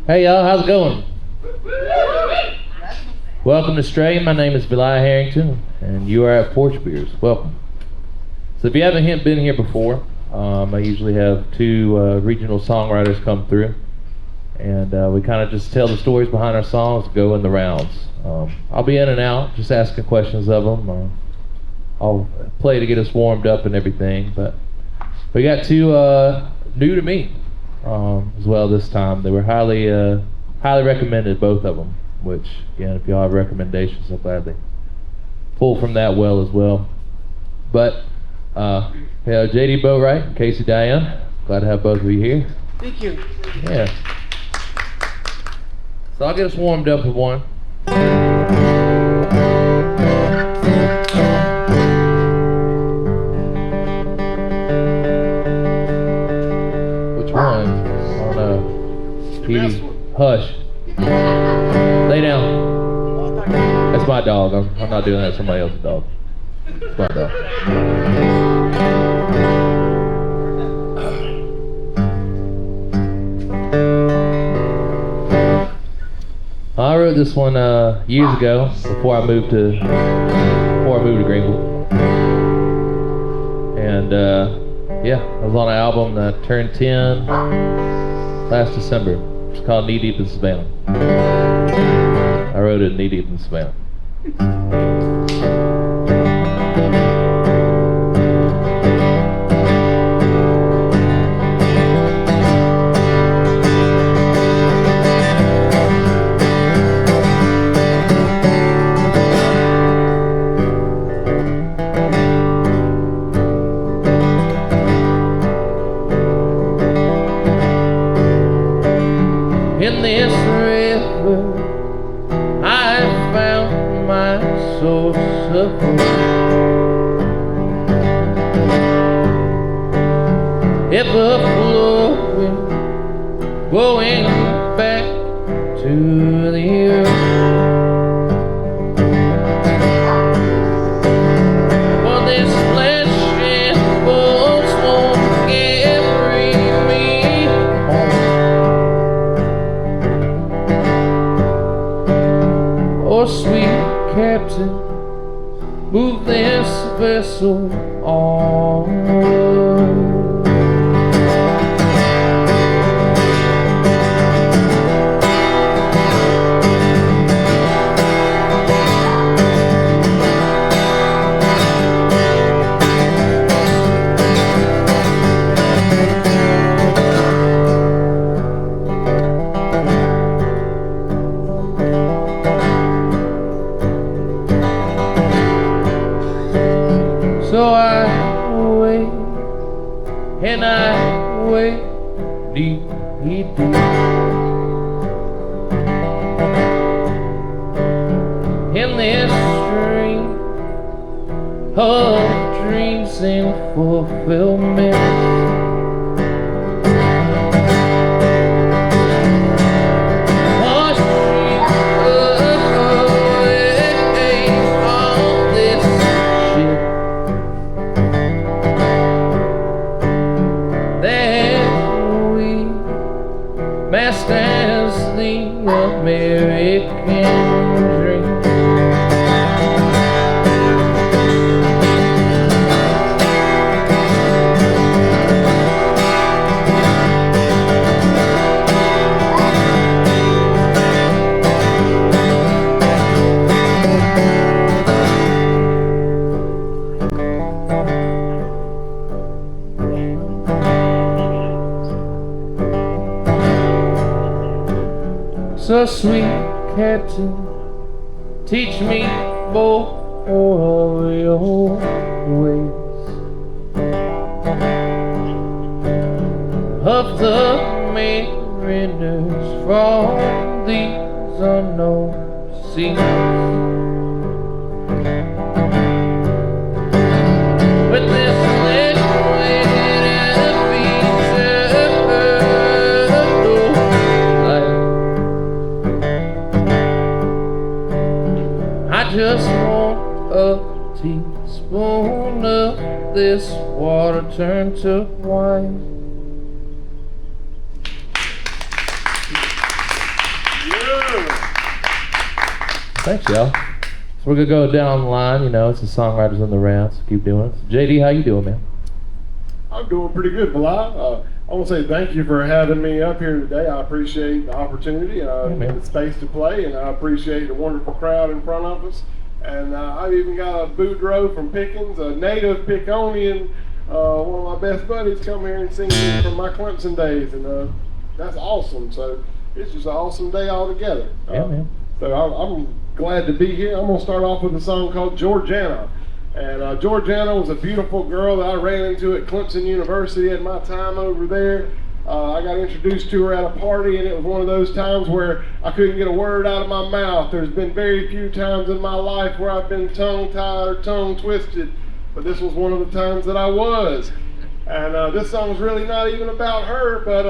Hey y'all, how's it going? Welcome to Stray. My name is Vilai Harrington, and you are at Porch Beers. Welcome. So if you haven't been here before, I usually have two regional songwriters come through, and we kind of just tell the stories behind our songs, go in the rounds. I'll be in and out, just asking questions of them. I'll play to get us warmed up and everything, but we got two new to me as well this time. They were highly recommended, both of them, which, again, if y'all have recommendations, I'll gladly pull from that well as well. But JD Boatwright and Casey Dianne, glad to have both of you here. Thank you. Yeah. So I'll get us warmed up with one. Which one? Oh no. Petey, hush. Lay down. That's my dog. I'm not doing that to somebody else's dog. It's my dog. I wrote this one years ago before I moved to Greenville, and yeah, I was on an album that turned 10 last December. It's called Knee Deep in Savannah. I wrote it knee deep in Savannah. In this river, I found my source of hope. Ever flowing, going back to the earth. For this flesh and bones won't carry me home. Oh, sweet captain, move this vessel onward. So I wait, and I wait deep, deep, deep in this stream of dreams and fulfillment. Masked as the American dream. So sweet captain, teach me more of your ways, of the mariners from these unknown seas. With this liquid I just want a teaspoon of this water turned to wine. Thanks, y'all. So we're gonna go down the line. You know, it's the songwriters on the round. So keep doing it. So JD, how you doing, man? I'm doing pretty good, Vilai. I want to say thank you for having me up here today. I appreciate the opportunity and the space to play, and I appreciate the wonderful crowd in front of us. And I've even got a Boudreaux from Pickens, a native Piconian, one of my best buddies, come here and sing me from my Clemson days, and that's awesome. So it's just an awesome day altogether. Yeah, man. So I'm glad to be here. I'm going to start off with a song called Georgiana. And Georgiana was a beautiful girl that I ran into at Clemson University at my time over there. I got introduced to her at a party, and it was one of those times where I couldn't get a word out of my mouth. There's been very few times in my life where I've been tongue-tied or tongue-twisted, but this was one of the times that I was. And this song's really not even about her, but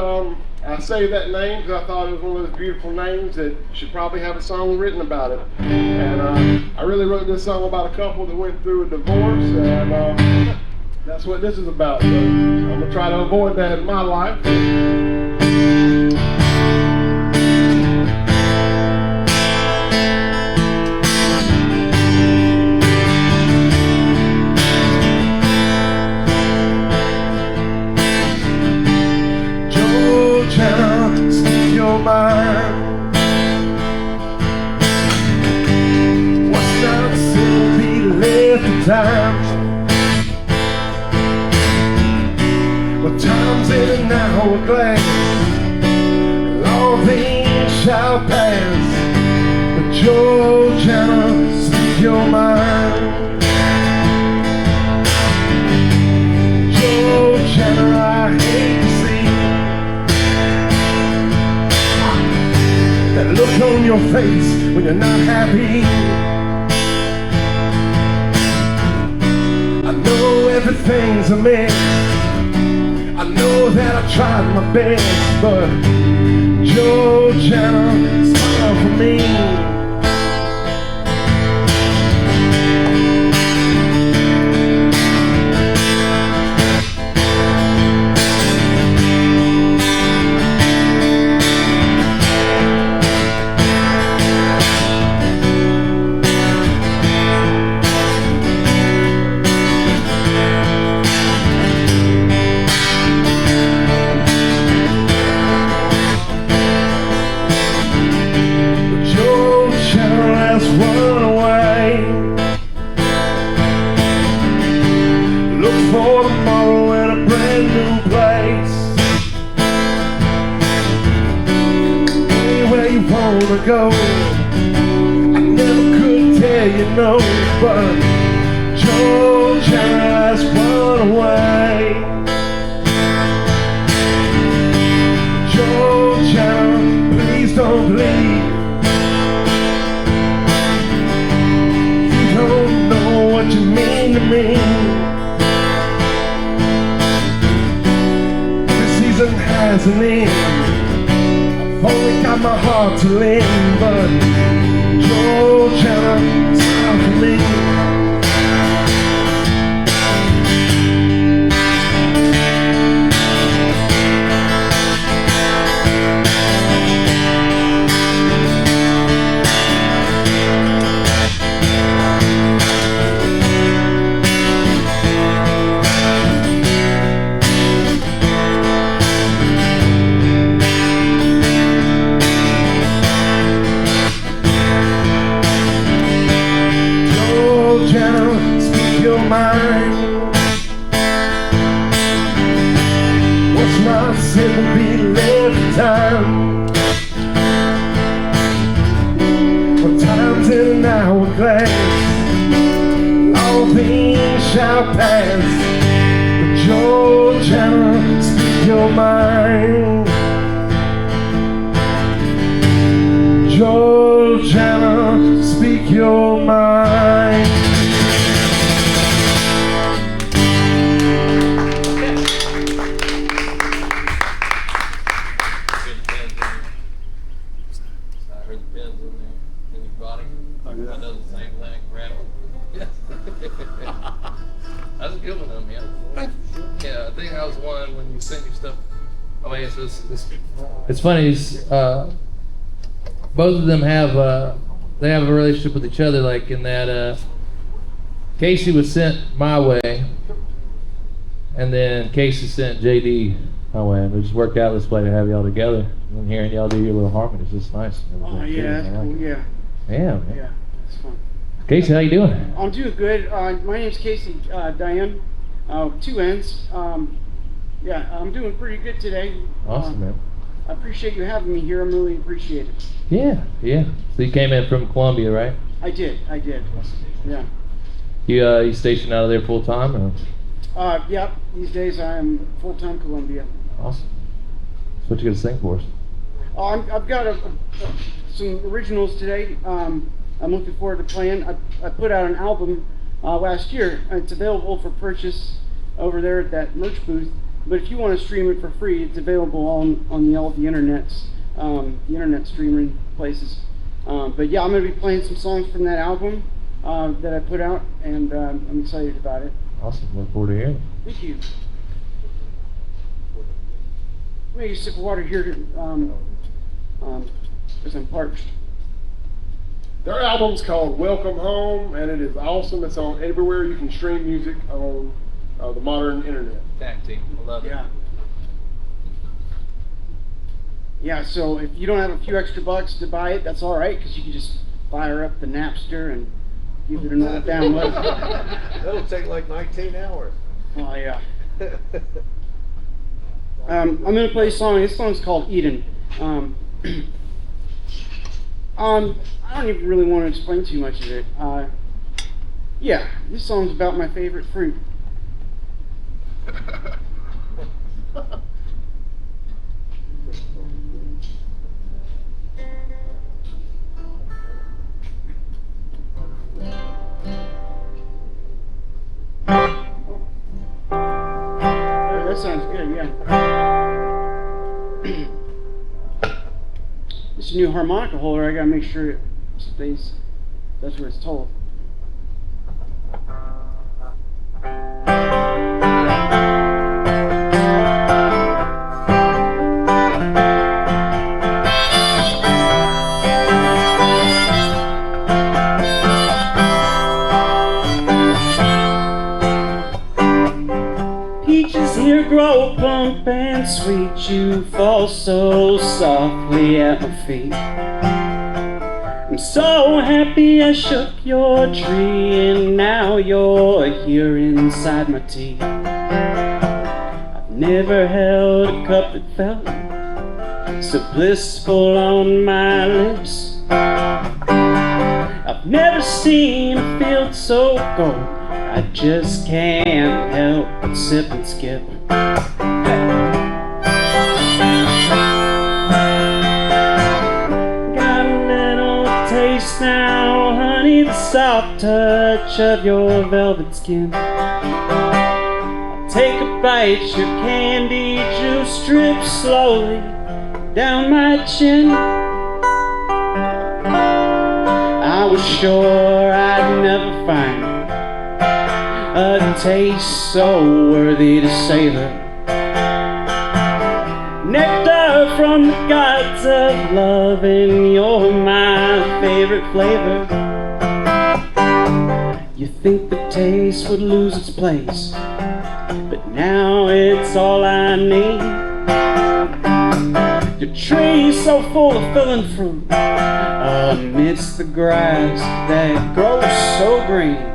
I say that name because I thought it was one of those beautiful names that should probably have a song written about it. And I really wrote this song about a couple that went through a divorce, and that's what this is about. So I'm going to try to avoid that in my life. Georgiana, speak your mind. What's not still be left in time? Well, time's in an hourglass, and all things shall pass. But Georgiana, speak your mind. Georgiana, I hate to see that look on your face when you're not happy. I know everything's a mess. I know that I tried my best, but Georgiana, smile for me. Go. I never could tell you no, but Georgiana's run away. Georgiana, please don't leave. You don't know what you mean to me. This season has an end. Only got my heart to lend, but Georgiana, smile for me. What's not said will be left in time. Well, time's in an hourglass, all things shall pass. But Georgiana, speak your mind. Georgiana, speak your mind. That's a good one, though, man. Yeah, I think that was one when you sent your stuff. Oh, yeah, so it's funny. Both of them have they have a relationship with each other, like in that Casey was sent my way, and then Casey sent JD my way, and it just worked out this way to have y'all together. And hearing y'all do your little harmonies, it's just nice. Oh yeah, that's cool. Yeah. Yeah, man. Yeah, it's fun. Casey, how you doing? I'm doing good. My name's Casey, Dianne, 2 N's. Yeah, I'm doing pretty good today. Awesome, man. I appreciate you having me here. I'm really appreciate it. Yeah, yeah. So you came in from Columbia, right? I did. Yeah. You stationed out of there full time, or? Yeah. These days I am full-time Columbia. Awesome. So what you gonna sing for us? I've got some originals today. I'm looking forward to playing. I put out an album last year. It's available for purchase over there at that merch booth. But if you want to stream it for free, it's available on all the internets, the internet streaming places. But yeah, I'm going to be playing some songs from that album that I put out, and I'm excited about it. Awesome. Look forward to hearing it. Thank you. I'm going to get a sip of water here because I'm parched. Their album's called Welcome Home, and it is awesome. It's on everywhere you can stream music on the modern internet. Tag team. I love it. Yeah. Yeah, so if you don't have a few extra bucks to buy it, that's all right, because you can just fire up the Napster and give it an old download. That'll take like 19 hours. Oh, yeah. I'm going to play a song. This song's called Eden. I don't even really want to explain too much of it. Yeah, this song's about my favorite fruit. That sounds good, yeah. This is a new harmonica holder. I gotta make sure it stays. That's what it's told. Peaches here grow plump and sweet. You fall so softly at my feet. I'm so happy I shook your tree, and now you're here inside my tea. I've never held a cup that felt so blissful on my lips. I've never seen a field so gold, I just can't help but sip and skip. Got a little taste now, honey, the soft touch of your velvet skin. I'll take a bite, your candy juice drips slowly down my chin. I was sure I'd never find a taste so worthy to savor. Nectar from the gods of love, and you're my favorite flavor. You think the taste would lose its place, but now it's all I need. Your tree's so full of filling fruit amidst the grass that grows so green.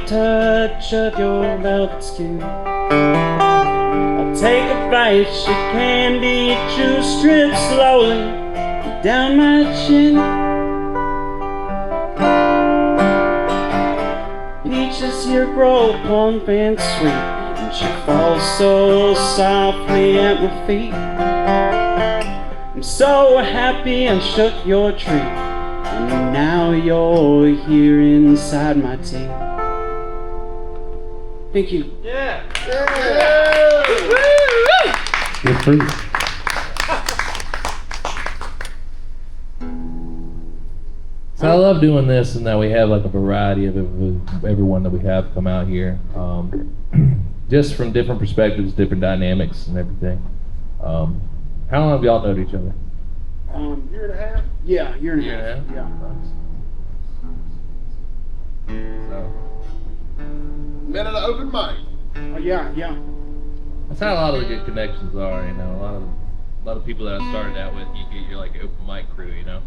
Touch of your velvet skin. I'll take a bite, your candy juice drips slowly down my chin. Peaches here grow plump and sweet, and she falls so softly at my feet. I'm so happy I shook your tree, and now you're here inside my tea. Thank you. Yeah. Good for you. So I love doing this, and that we have like a variety of everyone that we have come out here, just from different perspectives, different dynamics, and everything. How long have y'all known each other? Year and a half. Yeah, year and a Year half. and a half? Yeah. So, Met at an open mic. Yeah. that's how a lot of the good connections are, you know. A lot of people that I started out with, you get your like open mic crew, you know.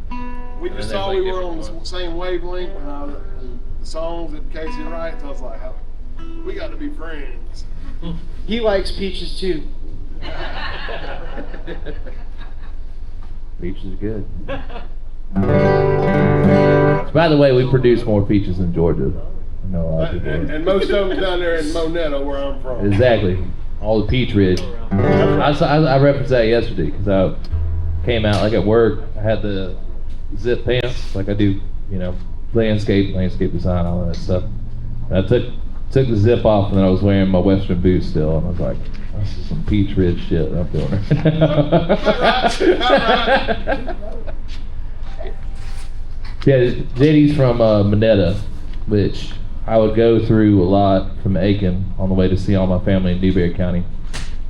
We And just then saw there's, we like, were on different the ones. same wavelength, and the songs that Casey writes. I was like, we got to be friends. He likes peaches too. Peaches is good. So, by the way, we produce more peaches in Georgia. I know a lot of people. And most of them down there in Monetta, where I'm from. Exactly. All the Peach Ridge. I referenced that yesterday because I came out like at work. I had the zip pants, like I do, you know, landscape design, all that stuff. And I took the zip off, and then I was wearing my Western boots still, and I was like, this is some Peach Ridge shit I'm doing right now. Yeah, JD's from Monetta, which I would go through a lot from Aiken on the way to see all my family in Newberry County,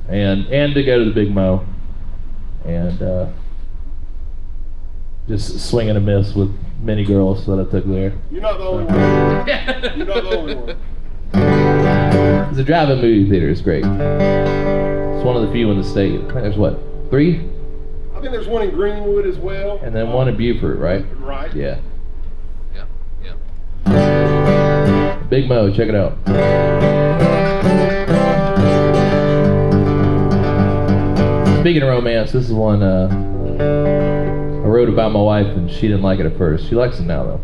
and to go to the Big Mo, and just swing and a miss with many girls that I took there. You're not the only one. You're not the only one. The drive-in movie theater is great. It's one of the few in the state. I think there's what, 3? I think there's one in Greenwood as well. And then one in Beaufort, right? Right. Yeah. Big Mo, check it out. Speaking of romance, this is one I wrote about my wife, and she didn't like it at first. She likes it now, though.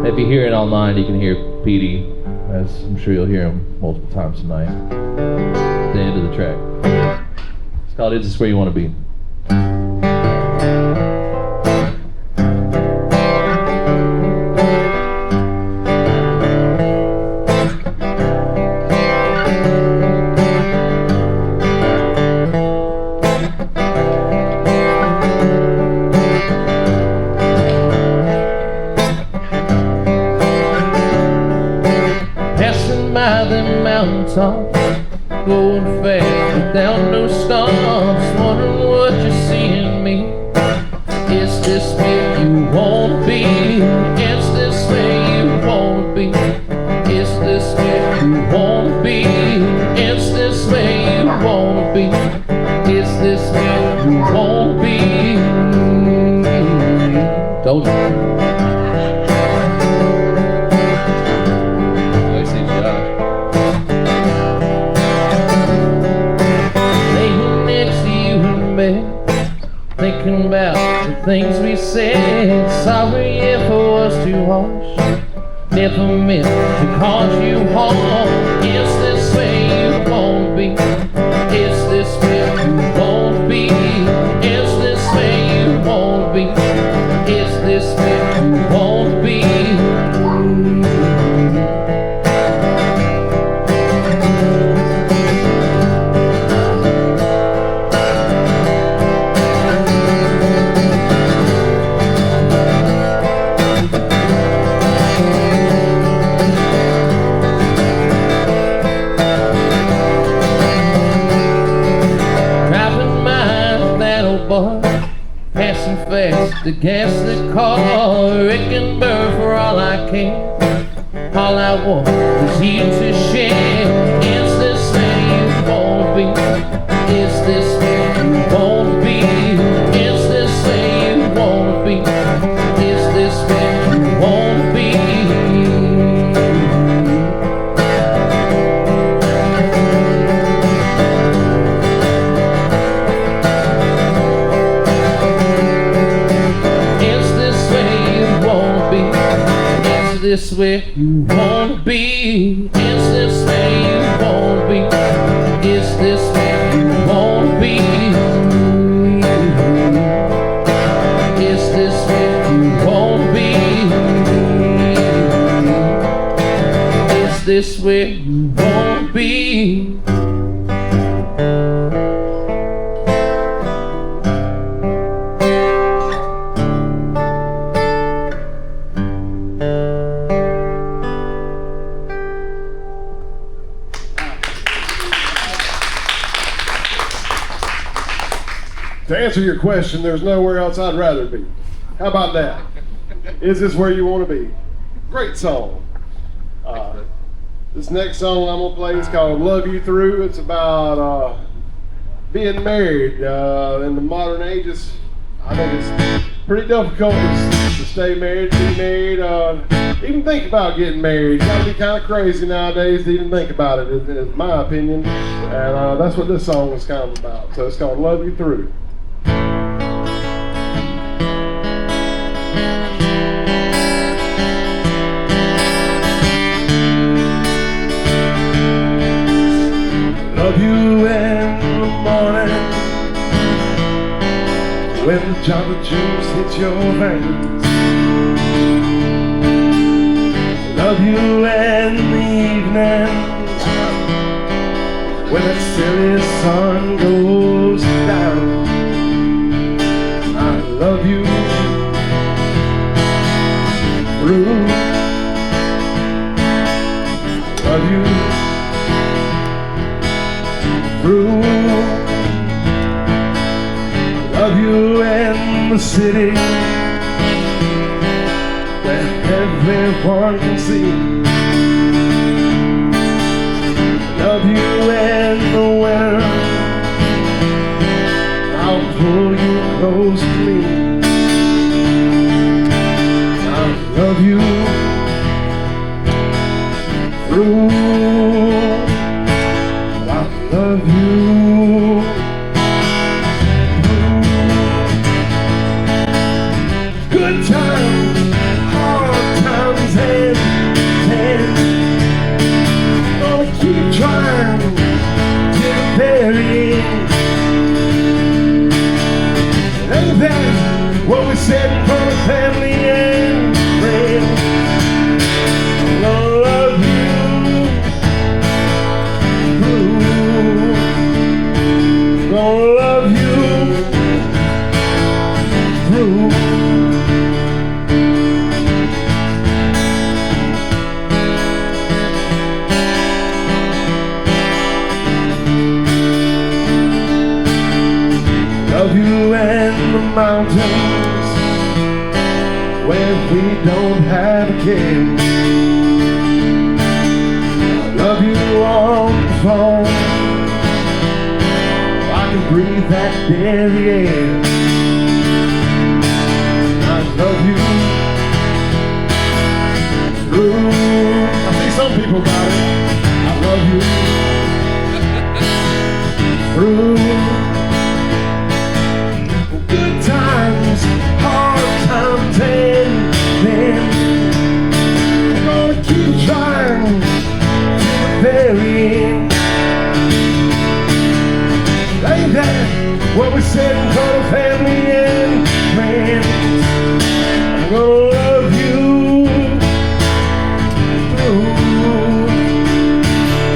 If you hear it online, you can hear Petey, as I'm sure you'll hear him multiple times tonight. At the end of the track. It's called "Is This Where You Want to Be?" By the mountaintop, going fast without no stops, wondering what you see in me. Is this where you wanna be? Is this where you wanna be? Is this where you wanna be? Is this where you wanna be? Is this where you wanna be? Told you. Thinking about the things we said. Sorry if I was too harsh. Never meant to cause you harm. Is this where you wanna be? Is this where you wanna be? Is this where you wanna be? Is this where you wanna be? Passing fast to gas the car, wrecking burn for all I can. All I want is you to share. Is this where you wanna be? Is this where you wanna be? Is this where you wanna be? Is this where you wanna be? Is this where you wanna be? Is this where you wanna be? Is this where you wanna be? Is this where you wanna be? Is this where you wanna be? To answer your question, there's nowhere else I'd rather be. How about that? Is this where you want to be? Great song. This next song I'm gonna play is called "Love You Through." It's about being married in the modern ages. I think it's pretty difficult to stay married, to be married, even think about getting married. You gotta be kind of crazy nowadays to even think about it, is my opinion. And that's what this song is kind of about. So it's called "Love You Through." Love you in the morning when the Java juice hits your veins. Love you in the evening when that silly sun goes down. I love you through. I love you through. Love you in the city where everyone can see. Love you in the winter, I'll pull you close to me. I love you through. Love you good times, hard times, and gonna keep trying till the very end. Ain't that what we said for the family and friends? I'm gonna love you through. Gonna love you through. Love you in the mountains where we don't have a care. I love you on the phone, breathe that very air. I love you through. I see some people got it. I love you through. Good times, hard times, and then we're gonna keep trying to the very end. Ain't that what we said for the family and friends? I'm gonna love you through.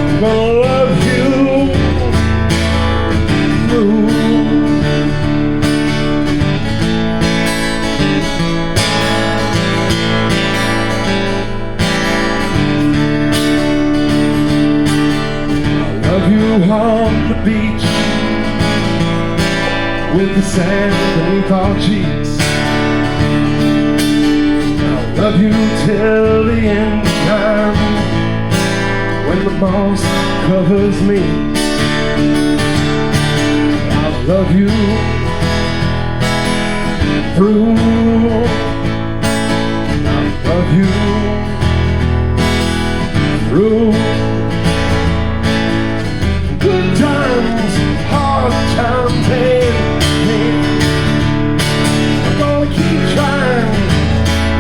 I'm gonna love you through. I love you on the beach with the sand beneath our cheeks. I'll love you till the end of time when the moss covers me. I'll love you through. I'll love you through. Good times, hard times, and I'm gonna keep trying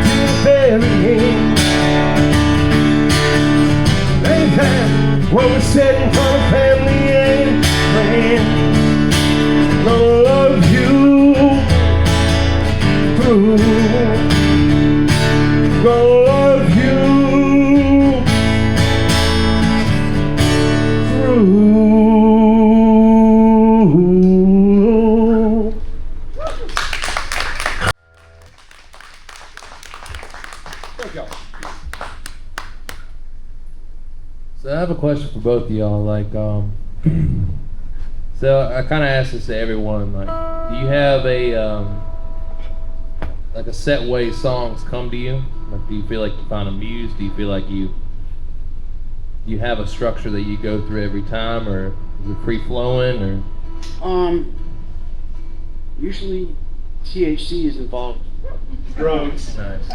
till the very end. Ain't that what we're setting for the family and friends? Gonna love you through. Gonna love you through. So I have a question for both of y'all. Like, so I kind of asked this to everyone. Like, Do you have a like a set way songs come to you? Like, do you feel like you find a muse? Do you feel like you have a structure that you go through every time, or is it free flowing, or? Usually THC is involved. Drugs. Nice.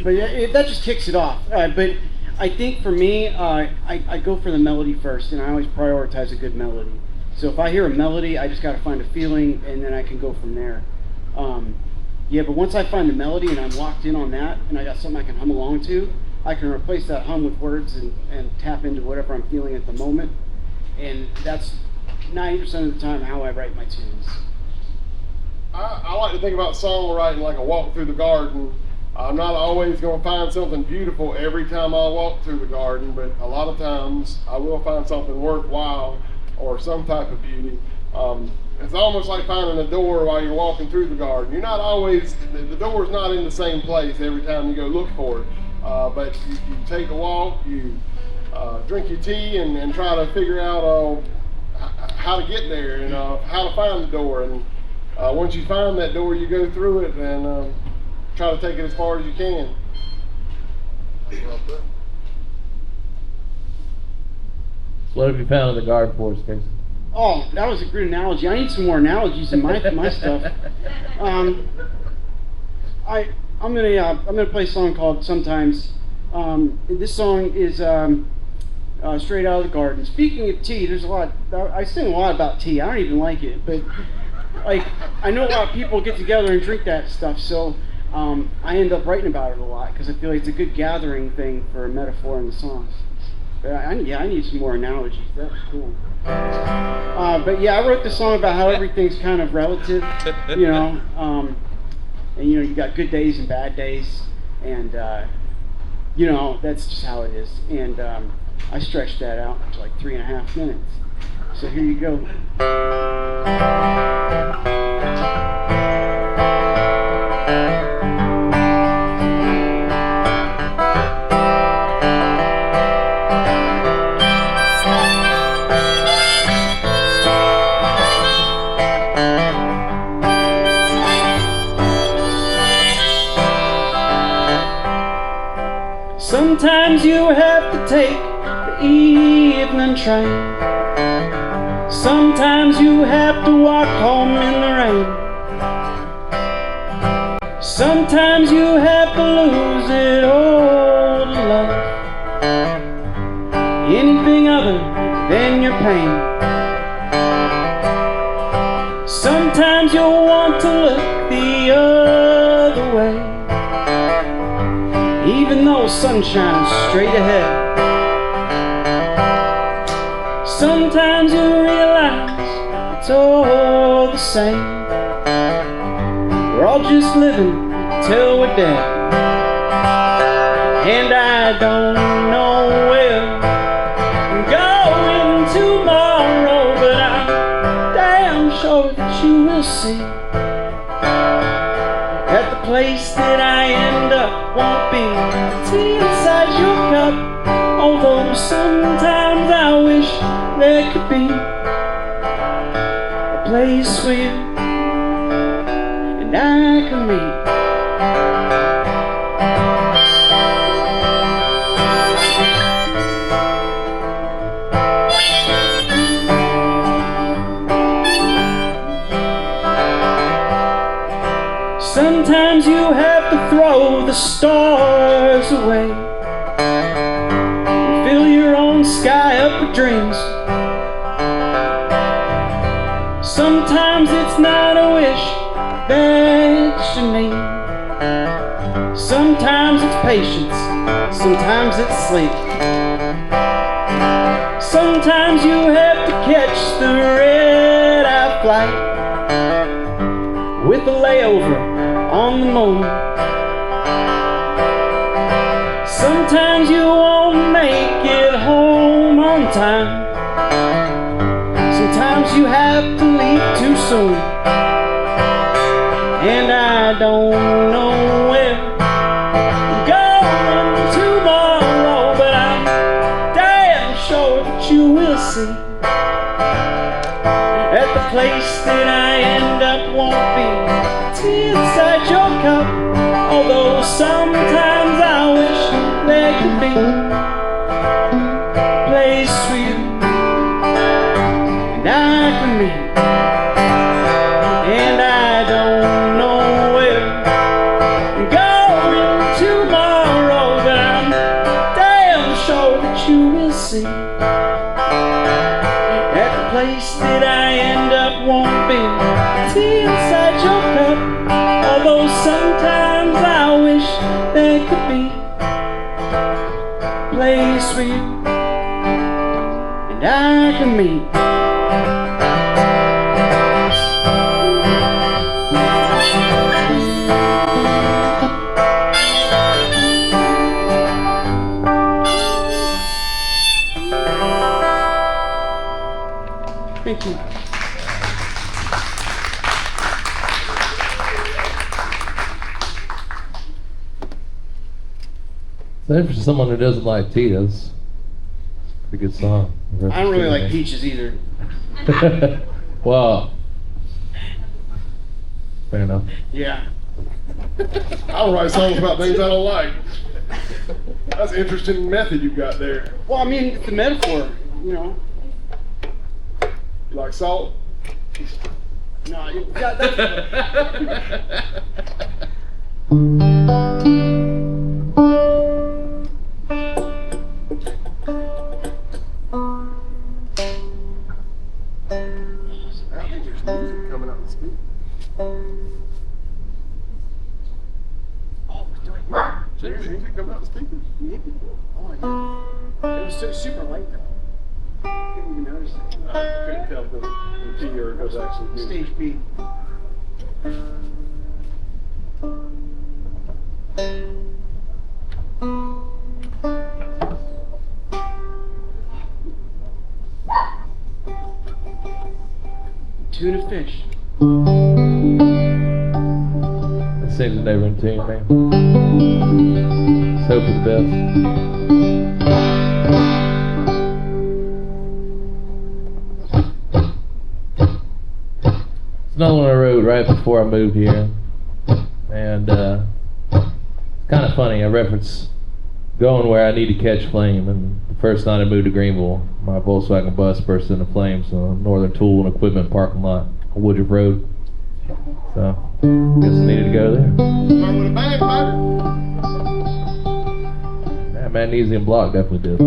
But yeah, that just kicks it off. But I think for me, I go for the melody first, and I always prioritize a good melody. So if I hear a melody, I just got to find a feeling, and then I can go from there. Yeah, but once I find the melody and I'm locked in on that, and I got something I can hum along to, I can replace that hum with words and tap into whatever I'm feeling at the moment. And that's 90% of the time how I write my tunes. I like to think about songwriting like a walk through the garden. I'm not always going to find something beautiful every time I walk through the garden, but a lot of times I will find something worthwhile or some type of beauty. It's almost like finding a door while you're walking through the garden. You're not always, the door's not in the same place every time you go look for it. But you take a walk, you drink your tea and try to figure out how to get there and how to find the door. And once you find that door, you go through it and try to take it as far as you can. What have you found in the garden for us, Casey? Oh, that was a good analogy. I need some more analogies in my stuff. I'm gonna play a song called "Sometimes." This song is straight out of the garden. Speaking of tea, there's a lot. I sing a lot about tea. I don't even like it, but like I know a lot of people get together and drink that stuff. So I end up writing about it a lot because I feel like it's a good gathering thing for a metaphor in the songs. But I need some more analogies. That was cool. But yeah, I wrote this song about how everything's kind of relative, you know, and you got good days and bad days, and that's just how it is. And I stretched that out to like 3.5 minutes. So here you go. Sometimes you have to take the evening train. Sometimes you have to walk home in the rain. Sometimes you have to lose it all to love anything other than your pain. Sometimes you'll want to look the other way, even though sun shines straight ahead. Sometimes you realize it's all the same. We're all just living till we're dead. And I don't know where I'm going tomorrow, but I'm damn sure that you will see that the place that I end up won't be tea inside your cup. Although sometimes I wish there could be a place where you and I can meet. Sometimes you have to throw the stars away and fill your own sky up with dreams. Sometimes it's not a wish that you need. Sometimes it's patience, sometimes it's sleep. Sometimes you have to catch the red-eye flight with a layover on the moon. Sometimes you won't make it home on time. Sometimes you have to leave too soon. And I don't know where I'm going tomorrow, but I'm damn sure that you will see at the place that I end up wanting place for you and I can meet. And I don't know where I'm going tomorrow, but I'm damn sure that you will see that the place that I end up won't be tea inside your cup. Although sometimes I wish there could be a place for you and I can meet. Thank you. So for someone who doesn't like tea, that's a pretty good song. I don't really like peaches either. Well, fair enough. Yeah. I don't write songs about things I don't like. That's an interesting method you got there. Well, I mean, it's a metaphor, you know. You like salt? No, yeah, that's... I think there's music coming out the speaker. Oh, we're doing it. There's music coming out the speakers? Maybe. Oh, I know. It was so super light though. I didn't even notice it. I couldn't tell the key or it was actually music. Stage B. Tuna fish. It seems never in tune, man. Let's hope for the best. It's another one I wrote right before I moved here, and it's kind of funny. I reference going where I need to catch flame, and the first night I moved to Greenville, my Volkswagen bus burst into flames on Northern Tool and Equipment parking lot on Woodruff Road. So, guess I needed to go there. Start with a bang, baby. That magnesium block definitely did.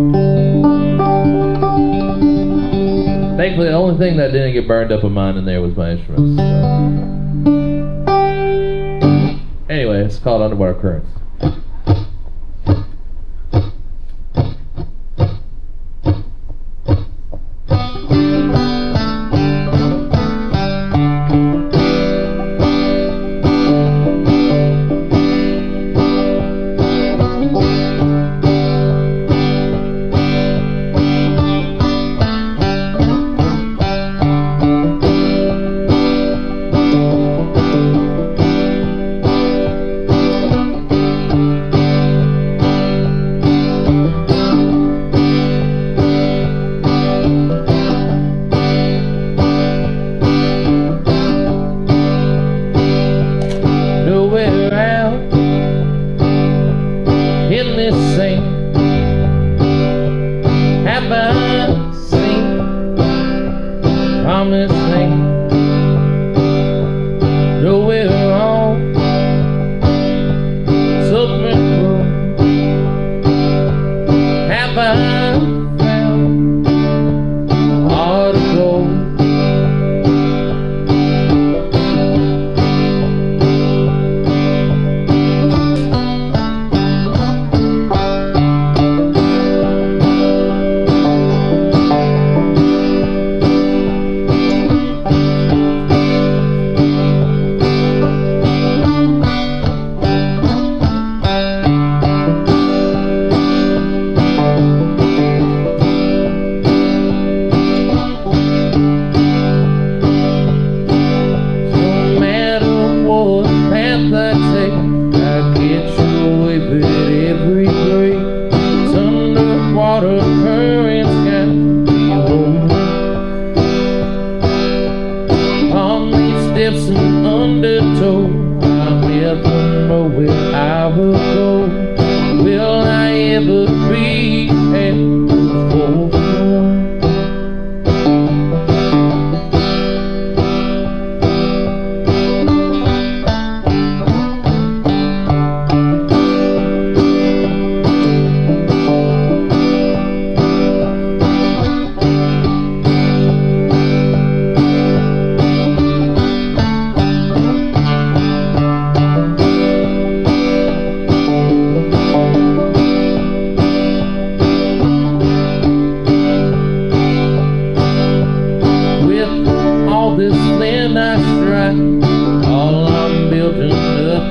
Thankfully, the only thing that didn't get burned up of mine in there was my instruments. So. Anyway, it's called Underwater Currents.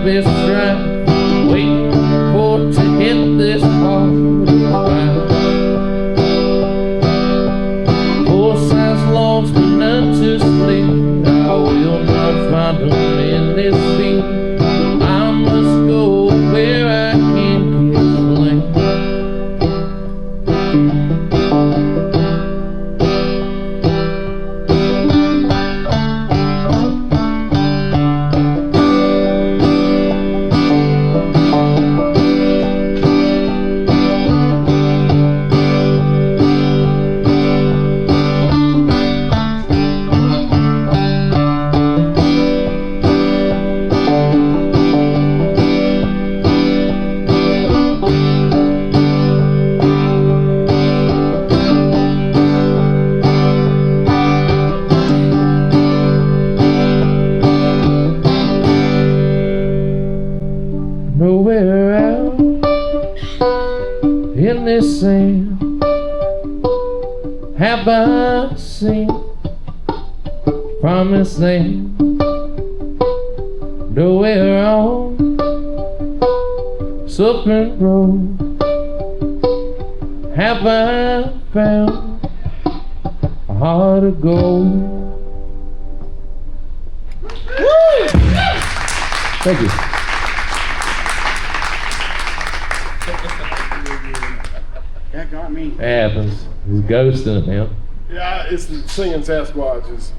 this drive, waiting for it to hit this hard ground. Horse has lost but none to sleep. I will not find them in this field. I must go where I can catch flame. Nowhere out in this sand have I seen promised land. Nowhere on serpent road have I found a heart of gold. Thank you. That got me. It happens. There's a ghost in it, man. Yeah, it's the singing Sasquatch just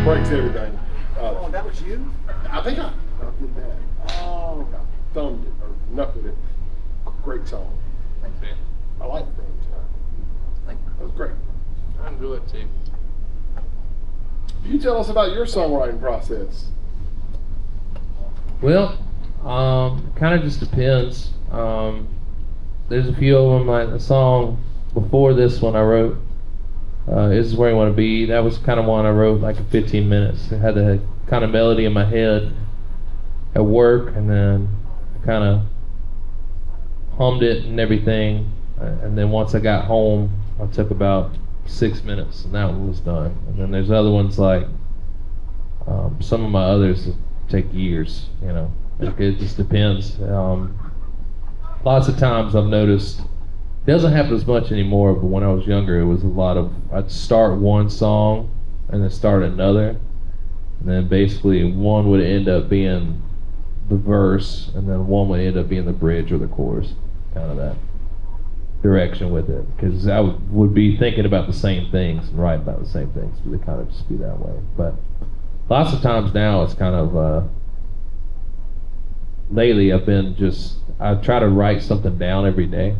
breaks everything. Oh, that was you? I think I did that. Oh. I thumbed it or knuckled it. Great song. Thanks, man. I like it. That was great. I enjoy it too. You tell us about your songwriting process. Well, kind of just depends. There's a few of them, like a song before this one I wrote, This Is Where You Want to Be. That was kind of one I wrote like in 15 minutes. It had the kind of melody in my head at work, and then I kind of hummed it and everything. And then once I got home, I took about 6 minutes, and that one was done. And then there's other ones like some of my others take years, you know. Like it just depends. Lots of times I've noticed, it doesn't happen as much anymore, but when I was younger it was a lot of, I'd start one song and then start another, and then basically one would end up being the verse, and then one would end up being the bridge or the chorus, kind of that direction with it, because I would be thinking about the same things and writing about the same things, but they kind of just be that way. But lots of times now it's kind of, lately I try to write something down every day,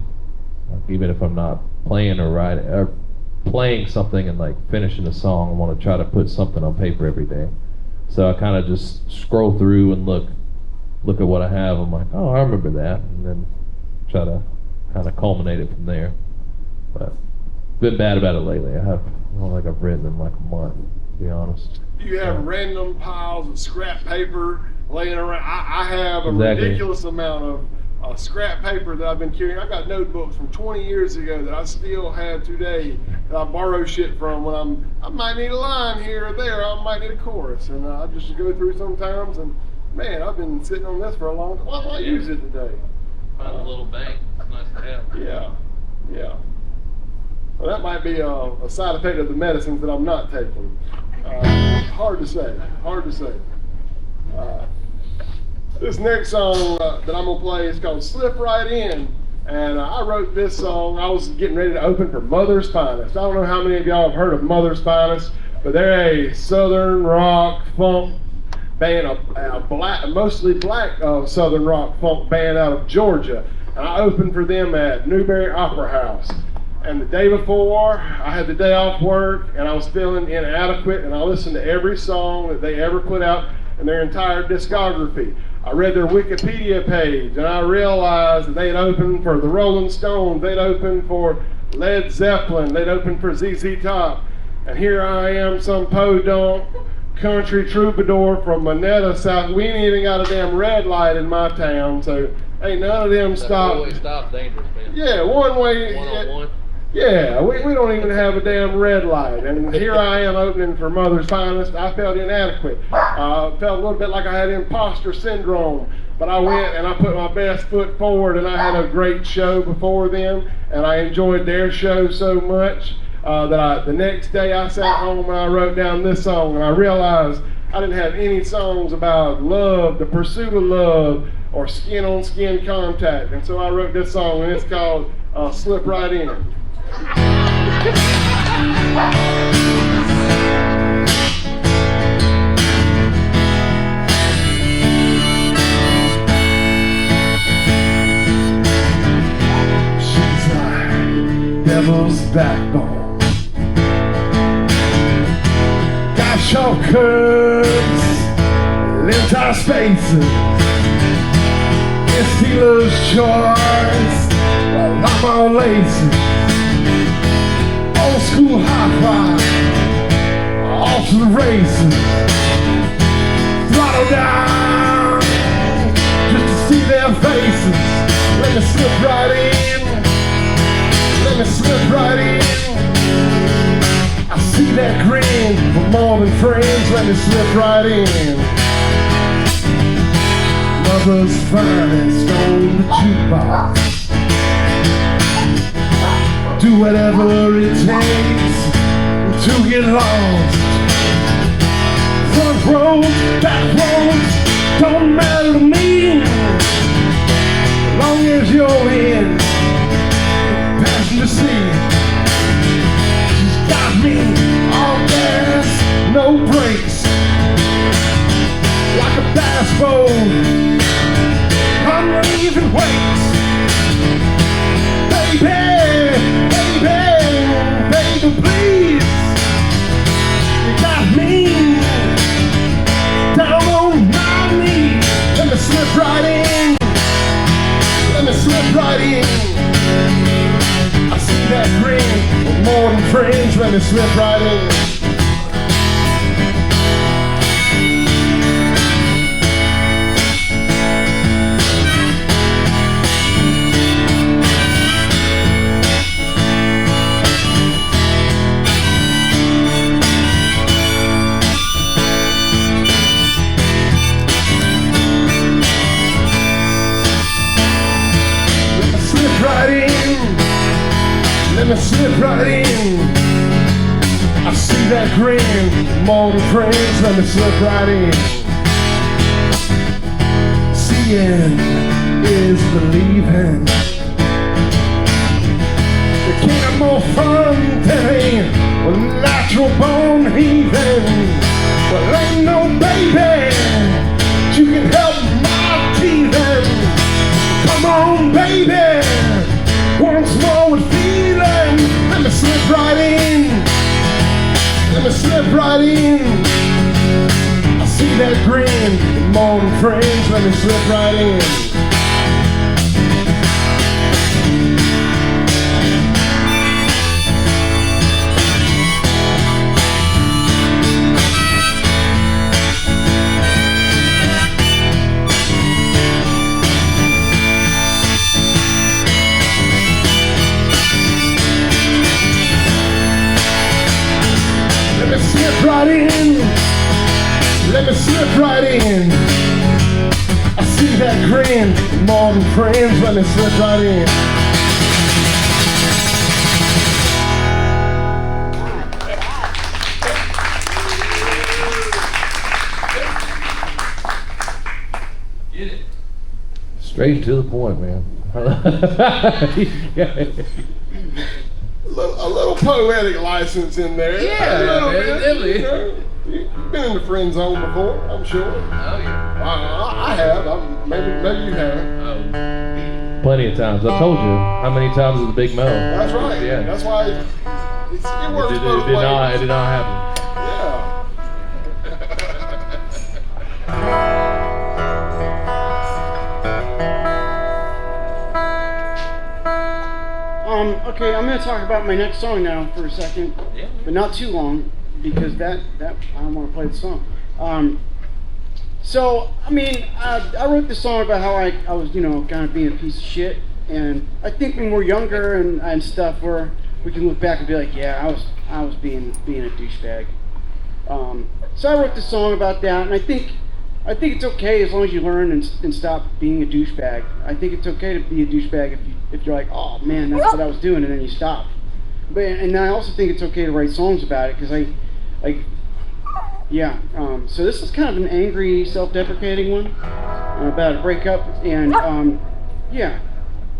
like even if I'm not playing or playing something and like finishing a song, I want to try to put something on paper every day. So I kind of just scroll through and look at what I have. I'm like, oh, I remember that, and then try to kind of culminate it from there. But been bad about it lately. I don't think I've written in like a month, to be honest. Do you have random piles of scrap paper laying around? I have a Exactly. ridiculous amount of scrap paper that I've been carrying. I've got notebooks from 20 years ago that I still have today that I borrow shit from when I might need a line here or there, I might need a chorus, and I just go through sometimes, and man, I've been sitting on this for a long time. Well, I might use it today. Find a little bank. It's nice to have. Yeah. Well, that might be a side effect of the medicines that I'm not taking. Hard to say. This next song that I'm going to play is called Slip Right In. And I wrote this song, I was getting ready to open for Mother's Finest. I don't know how many of y'all have heard of Mother's Finest, but they're a southern rock funk band, a mostly black southern rock funk band out of Georgia. And I opened for them at Newberry Opera House. And the day before, I had the day off work, and I was feeling inadequate, and I listened to every song that they ever put out in their entire discography. I read their Wikipedia page, and I realized that they had opened for the Rolling Stones, they'd opened for Led Zeppelin, they'd opened for ZZ Top. And here I am, some podunk country troubadour from Monetta, South. We ain't even got a damn red light in my town, so ain't none of them stopped. One-way stop dangerous, man. Yeah, one way. One-on-one. Yeah, we don't even have a damn red light. And here I am opening for Mother's Finest. I felt inadequate. Felt a little bit like I had imposter syndrome. but I went and I put my best foot forward, and I had a great show before them, and I enjoyed their show so much that the next day I sat home and I wrote down this song, and I realized I didn't have any songs about love, the pursuit of love, or skin-on-skin contact, and so I wrote this song, and it's called Slip Right In. Devil's backbone. Got short curves, lift our spaces. It's dealer's choice, well, I'm on laces. Old school hot rod, off to the races. Throttle down, just to see their faces. Let me slip right in. Let me slip right in. I see that grin for more than friends. Let me slip right in. Mother's finest on the jukebox. Do whatever it takes to get lost. Front rows, back rows, don't matter to me. As long as you're in passenger seat. She's got me on gas, no brakes. Like a bass boat, unleaving weights. Baby, baby, baby, please. You got me down on my knees. Let me slip right in. Let me slip right in. I see that grin, more than friends, let me slip right in. Let me slip right in. Let me slip right in. I see that grin, more than friends, let me slip right in. Seeing is believing. It can't have more fun than a natural born heathen. Well, ain't no baby, you can help my teething. Come on, baby, once more with feeling. Let me slip right in. Let me slip right in. I see that grin, more than friends. Let me slip right in. Let me slip right in. Let me slip right in. I see that grin, more than friends. Let me slip right in. Get it. Straight to the point, man. A little poetic license in there. Yeah, a little bit, definitely. you know. You've been in the friend zone before, I'm sure. Oh, yeah. I have. Maybe you haven't. Plenty of times. I told you how many times with the big mouth. That's right. Yeah. That's why it works It both did ways. not. It did not happen. Okay, I'm going to talk about my next song now for a second, Yeah. but not too long, because that I don't want to play the song. So, I mean, I wrote this song about how I was, you know, kind of being a piece of shit, and I think when we're younger and stuff, where we can look back and be like, yeah, I was being a douchebag. So I wrote this song about that, and I think I think it's okay as long as you learn and stop being a douchebag. I think it's okay to be a douchebag if you're like, oh man, that's what I was doing, and then you stop. But and I also think it's okay to write songs about it, because so this is kind of an angry, self-deprecating one about a breakup, and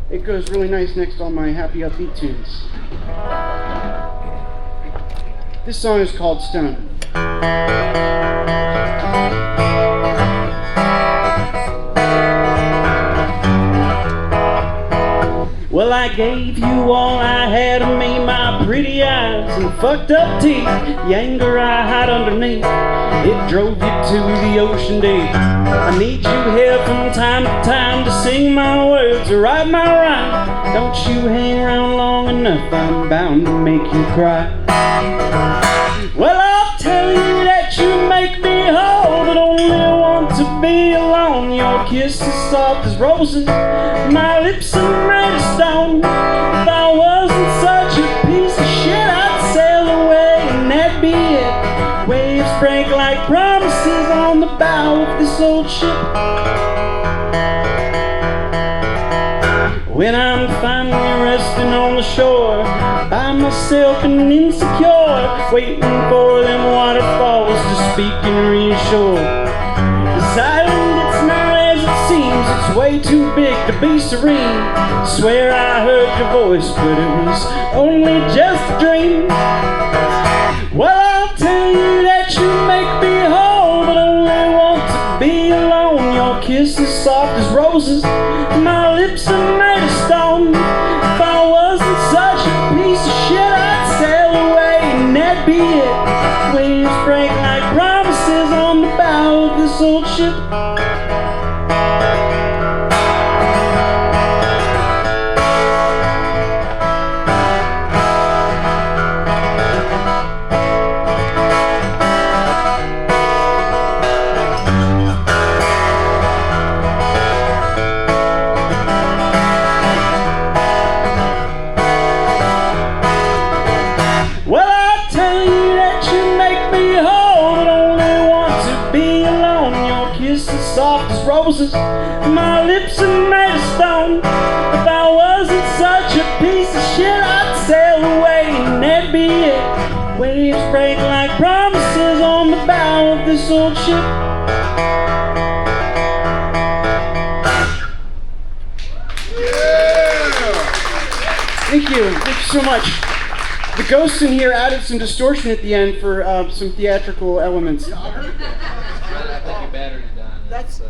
it goes really nice next to all my happy, upbeat tunes. This song is called Stone. Well, I gave you all I had of me, my pretty eyes and fucked up teeth. The anger I hide underneath, it drove you to the ocean deep. I need you here from time to time to sing my words or write my rhyme. Don't you hang around long enough, I'm bound to make you cry. Well, I'll tell you that you make me whole, but only want to be alone. Your kiss is soft as roses, my lips are made of stone. If I wasn't such a piece of shit, I'd sail away and that'd be it. Waves break like promises on the bow of this old ship. When I'm finally resting on the shore, by myself and insecure, waiting for them waterfalls to speak and reassure. This island, it's not as it seems, it's way too big to be serene. Swear I heard your voice, but it was only just a dream. Well, I'll tell you that you make me whole, but only want to be alone. Your kiss is soft as roses, my lips are made of stone. If I wasn't such a piece of shit, I'd sail away and that'd be it. Waves break like promises on the bow of this old ship. Soft as roses, my lips are made of stone. If I wasn't such a piece of shit, I'd sail away and that'd be it. Waves break like promises on the bow of this old ship. Thank you so much. The ghosts in here added some distortion at the end for some theatrical elements. I heard that. That's, I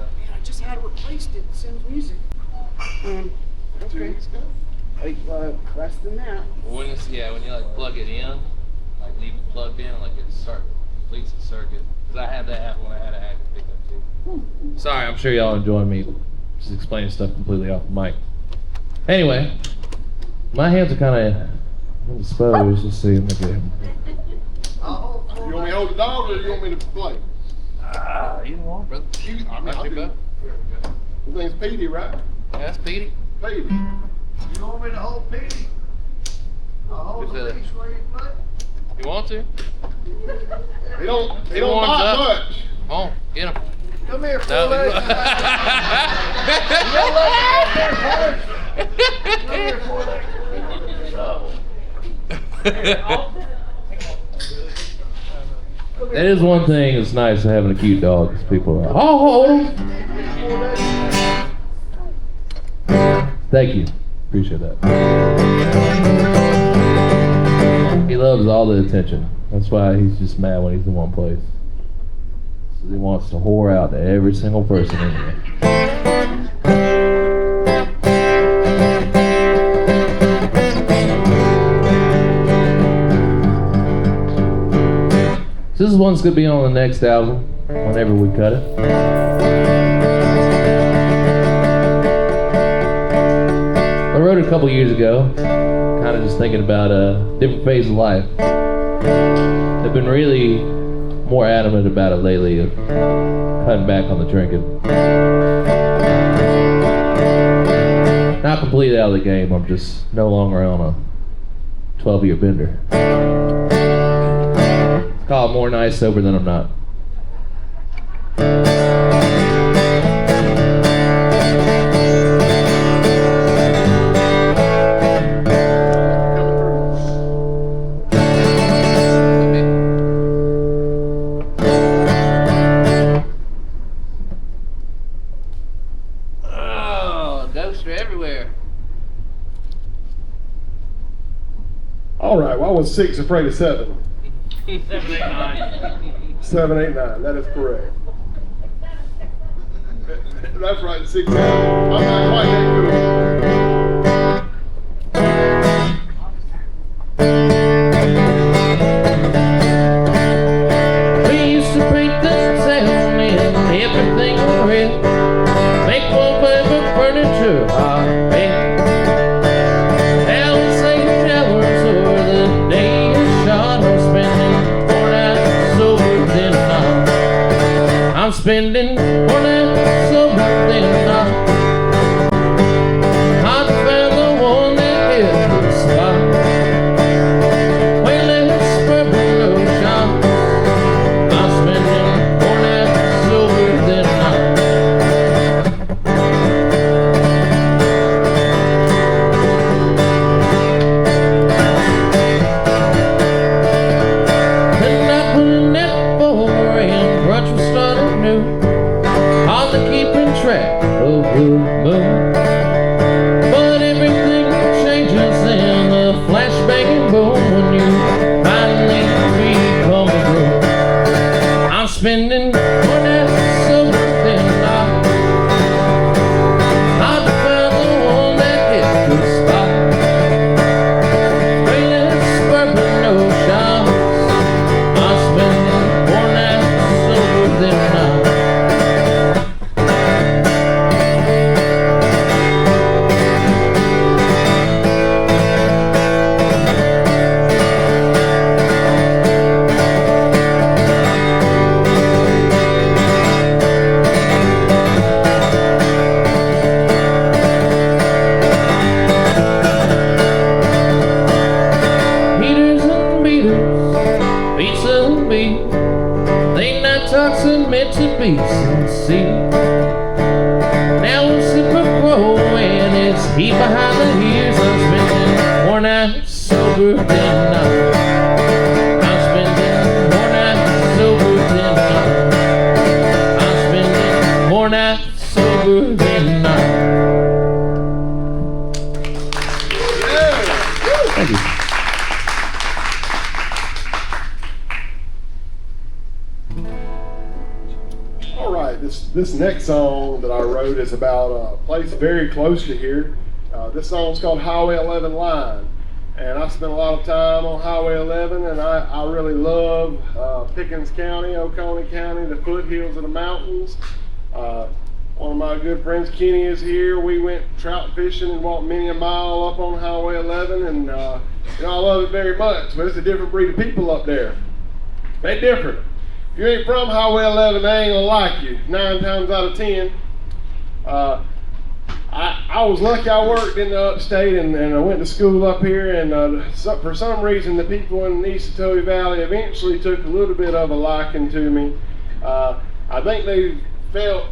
just had it replaced in Sims Music. Okay. Like, less than that. When you like plug it in, like leave it plugged in, like it completes the circuit. Because I had that happen when I had an active pickup too. Sorry, I'm sure y'all enjoying me just explaining stuff completely off the mic. Anyway, my hands are kind of indisposed. Let's see. Look at him. You want me to hold the dog or you want me to play? Either one, brother. I'll do it. His name's Petey, right? Yeah, that's Petey. Petey. You want me to hold Petey? I'll hold the leash where you put. You want to? He don't warms bite up. much. Come on, get him. Come here, No. four-legged. Come here, four-legged. That is one thing that's nice having a cute dog, because people are like, oh, hold him. Thank you. Appreciate that. He loves all the attention. That's why he's just mad when he's in one place. So he wants to whore out to every single person in here. So this one's going to be on the next album, whenever we cut it. I wrote it a couple years ago, kind of just thinking about a different phase of life. I've been really more adamant about it lately, of cutting back on the drinking. Not completely out of the game, I'm just no longer on a 12-year bender. Call it more nice sober than I'm not. was 6 afraid of 7. 789. 789, that is correct. That's right, 6. I'm not quite that We used to paint the town and everything was red. Make wallpaper, furniture, hot bed. Now it's 8 hours or the day is shot. I'm spending 4 nights over than not. I'm spending 4 nights over than not. I found the one that hit the spot. Way less bourbon, no shots. I'm spending 4 nights over than not. The night when the net for and brunch was starting new. Hardly keeping track of the moon. But everything changes in a flashbang and boom when you finally become a grown. I'm spending 4 nights over than not. I found the one that hit the spot. Way less bourbon, no shots. I'm spending 4 nights over than not. Heaters and beaters, pizza and beef, late night talks and meant to be sincere. Now I'm super pro and it's heat behind the ears. I'm spending 4 nights sober than not. I'm spending 4 nights sober than not. I'm spending 4 nights sober than not. Thank you. All right, this next song that I wrote is about a place very close to here. This song's called Highway 11 Line, and I spent a lot of time on Highway 11, and I really love Pickens County, Oconee County, the foothills of the mountains. One of my good friends, Kenny, is here. We went trout fishing and walked many a mile up on Highway 11, and I love it very much, but it's a different breed of people up there. They're different. If you ain't from Highway 11, they ain't gonna like you, 9 times out of 10. I was lucky I worked in the upstate and I went to school up here, and for some reason the people in the East Otoe Valley eventually took a little bit of a liking to me. I think they felt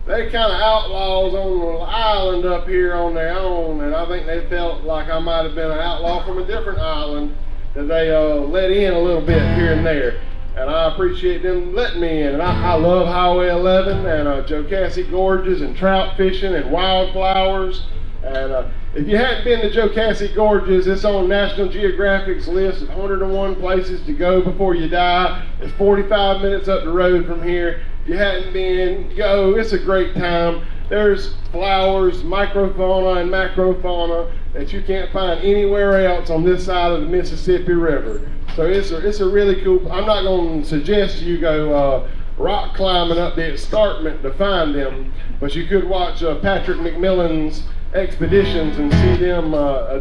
they kind of outlaws on the island up here on their own, and I think they felt like I might have been an outlaw from a different island that they let in a little bit here and there. And I appreciate them letting me in. And I love Highway 11 and Jocassee Gorges and trout fishing and wildflowers. And if you hadn't been to Jocassee Gorges, it's on National Geographic's list of 101 places to go before you die. It's 45 minutes up the road from here. If you hadn't been, go. It's a great time. There's flowers, microfauna and macrofauna that you can't find anywhere else on this side of the Mississippi River. So it's a really cool. I'm not going to suggest you go rock climbing up the escarpment to find them, but you could watch Patrick McMillan's expeditions and see them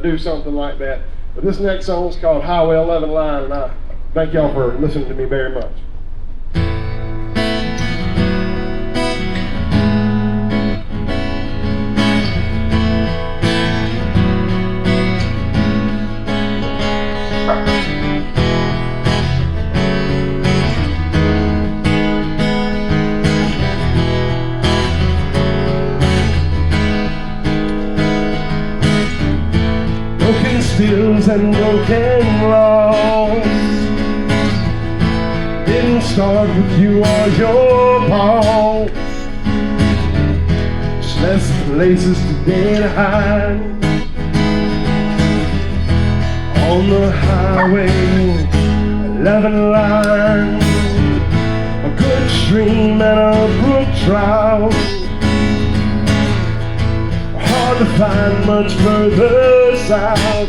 do something like that. But this next song is called Highway 11 Line, and I thank y'all for listening to me very much. Stills and broken laws didn't start with you or your paws. Just less places today to hide on On the highway 11 line, a good stream and a brook trout. Hard to find much further south.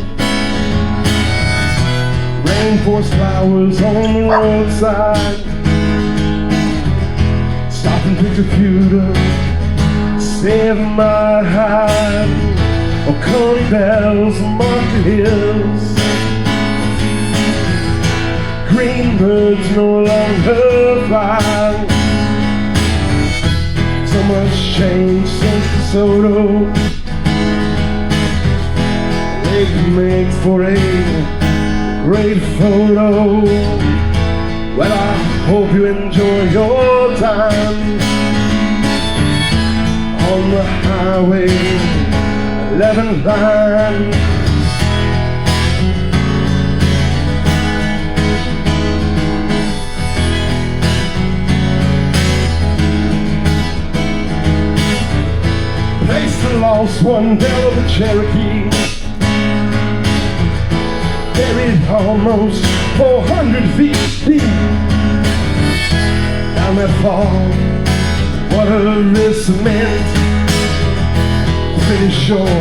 Rainforest flowers on the roadside. Stop and pick a few to save my hide. Oh, coney bells mark the hills. Green birds no longer fly. So much change since DeSoto. They can make for a great photo. Well, I hope you enjoy your time on the highway 11 line. Place the lost one down of the Cherokee, buried almost 400 feet deep. Down that far, what a risk meant. Pretty sure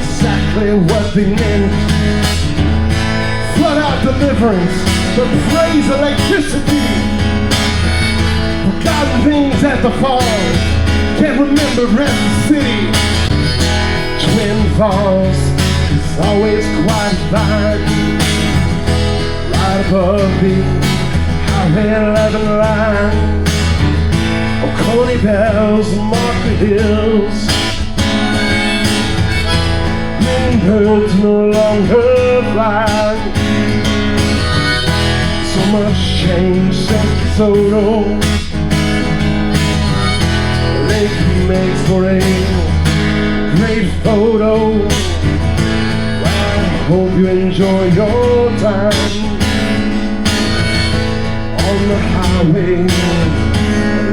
exactly what they meant. Flood out deliverance, but praise electricity. Forgotten things at the falls, can't remember Redwood City. Twin Falls is always quite fine. Right above the Highway 11 line. Oh, coney bells mark the hills. Green birds no longer fly. So much change since DeSoto. They can make for a great photo. Well, I hope you enjoy your time on the highway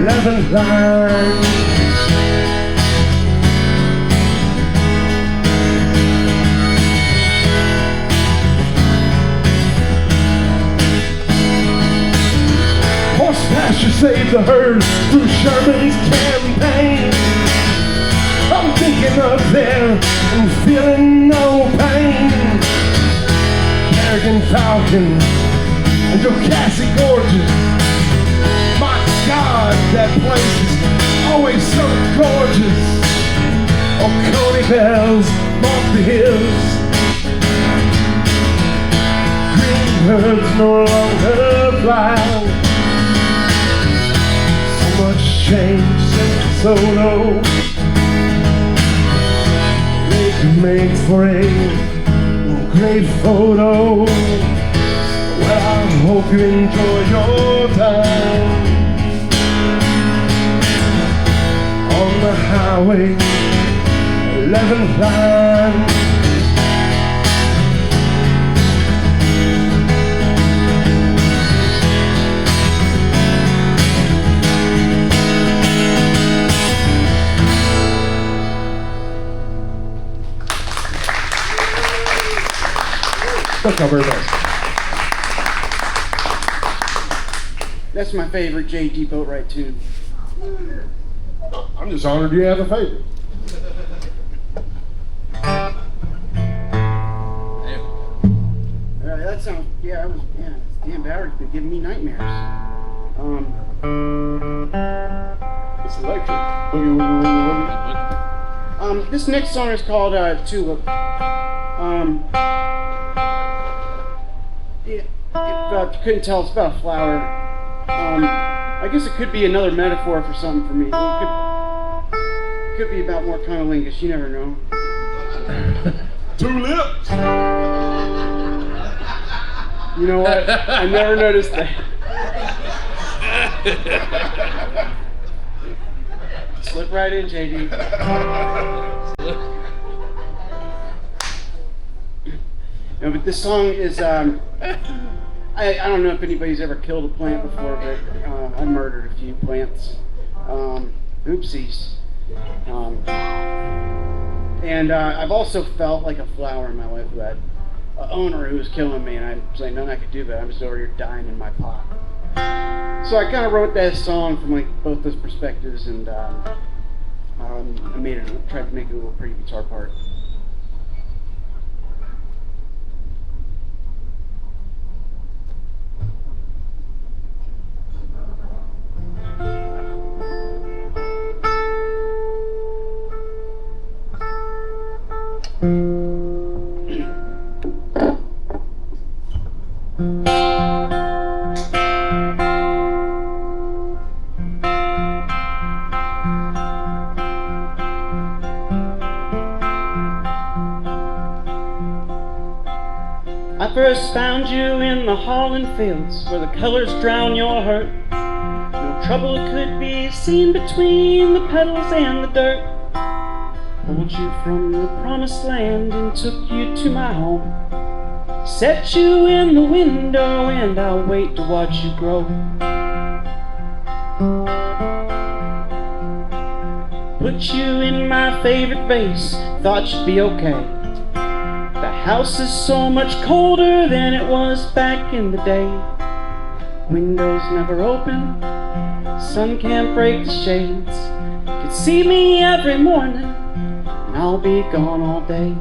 11 line. Horse pasture saved the herd through Sherman's campaign. I'm thinking up there and feeling no pain. American Falcon and Jocassee Gorges. My God, that place is always so gorgeous. Oh, coney bells mark the hills. Green birds no longer fly. So much change since DeSoto. They can make for a great photo. Well, I hope you enjoy your time on the highway 11 line. Thank you very much. That's my favorite J.G. Boatwright tune. I'm just honored you have a favorite. That sounds, Dan Bowery's been giving me nightmares. It's electric. Boogie, woogie, woogie, woogie. This next song is called Tulip. If you couldn't tell, it's about a flower. I guess it could be another metaphor for something for me. It could be about more cunnilingus, you never know. Tulips. You know what? I never noticed that. Slip right in, JD. No, but this song is, I don't know if anybody's ever killed a plant before, but I murdered a few plants. Oopsies. And I've also felt like a flower in my life that owner who was killing me, and I was like, nothing I could do about it. I'm just over here dying in my pot. So I kind of wrote that song from like both those perspectives, and I tried to make it a little pretty guitar part. I first found you in the Holland fields where the colors drown your hurt. No trouble could be seen between the petals and the dirt. Pulled you from the promised land and took you to my home. Set you in the window and I'll wait to watch you grow. Put you in my favorite vase, thought you'd be okay. The house is so much colder than it was back in the day. Windows never open, sun can't break the shades. Could see me every morning, and I'll be gone all day.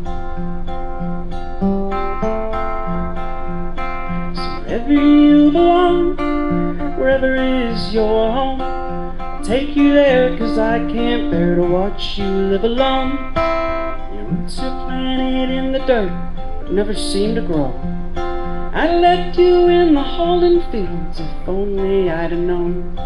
So wherever you belong, wherever is your home, I'll take you there, 'cause I can't bear to watch you live alone. Your roots are planted in the dirt, but never seem to grow. I left you in the Holland fields, if only I'd have known.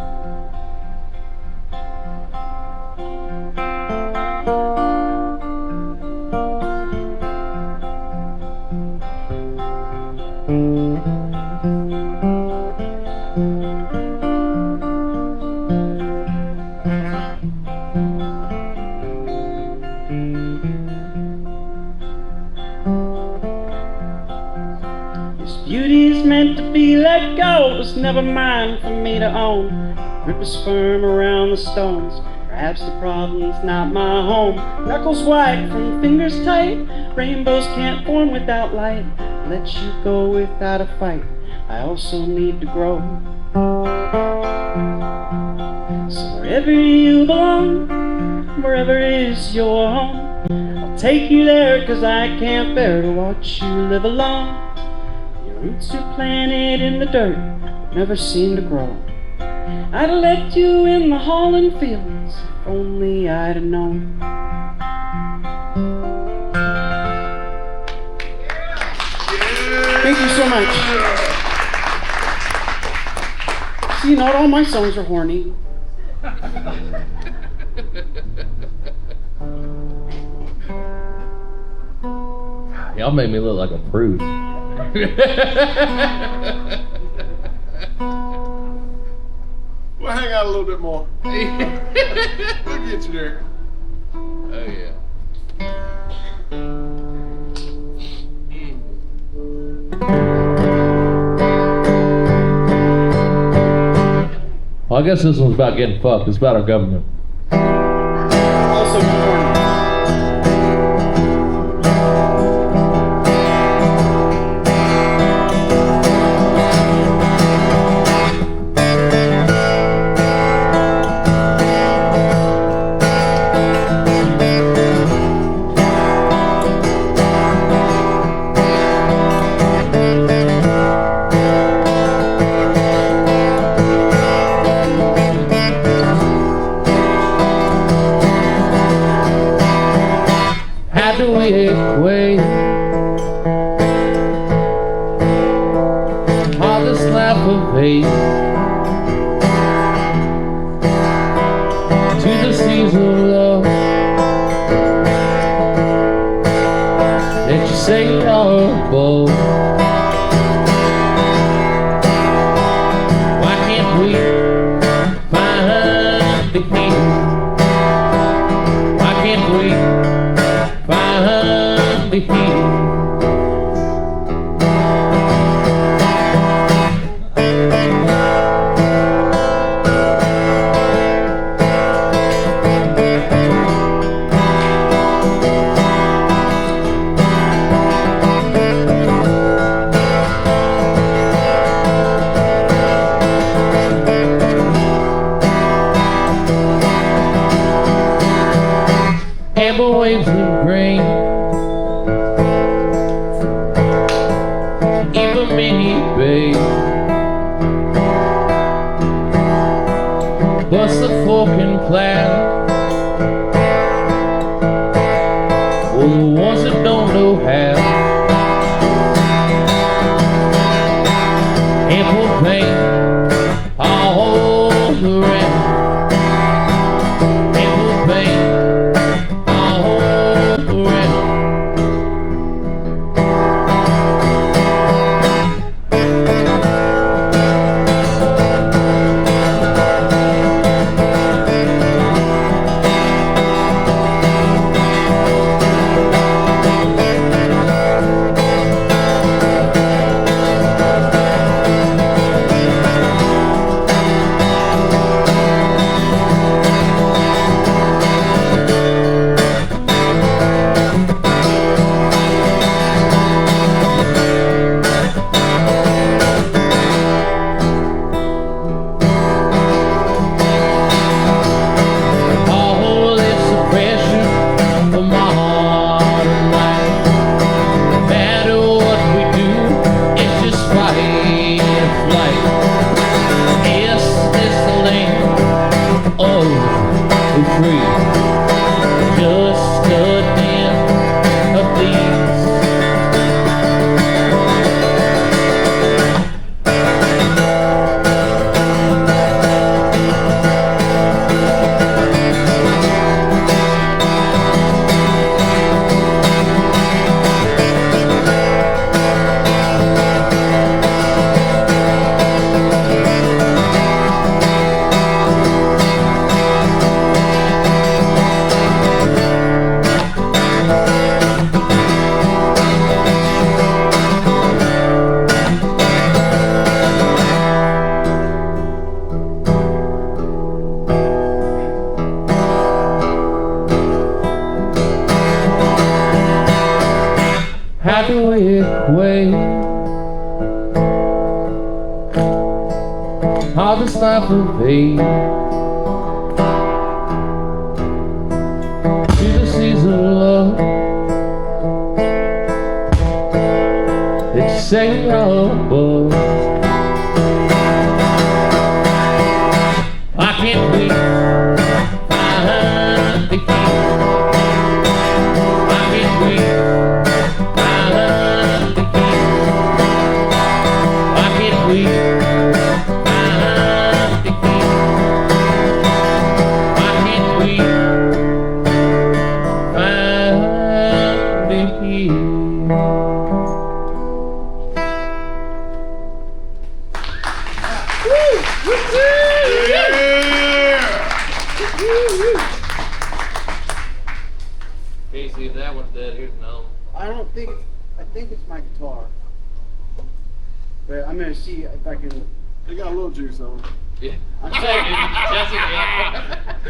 Beauty's meant to be let go, it was never mine for me to own. Grip is firm around the stones, perhaps the problem's not my home. Knuckles white from fingers tight, rainbows can't form without light. Let you go without a fight, I also need to grow. So wherever you belong, wherever is your home, I'll take you there, 'cause I can't bear to watch you live alone. Roots are planted in the dirt, never seem to grow. I'd have left you in the Holland fields, if only I'd have known. Thank you so much. See, not all my songs are horny. Y'all made me look like a prude. We'll hang out a little bit more. We'll get you there. Oh yeah. Well, I guess this one's about getting fucked. It's about our government. Also horny. How do we equate all this life of hate to the seas of love that you say are bold? Why can't we find the key? Why can't we find the key? quick way of this life of age to the season of love. It's saying above. I can't wait. Find the key. I can't wait. Find the key. I can't wait. Find the key. I can't wait. Find the key. Casey, if that one's dead, here's another one. I don't think it's, I think it's my guitar. But I'm gonna see if I can. They got a little juice on it. Yeah. I'm sorry.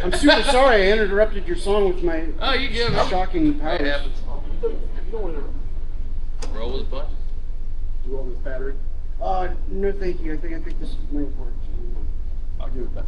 I'm super sorry I interrupted your song with my Oh, you give it. shocking That powers. happens. You don't want to. Roll with a bunch. You want this battery? No thank you. I think this is my important. I'll give it back.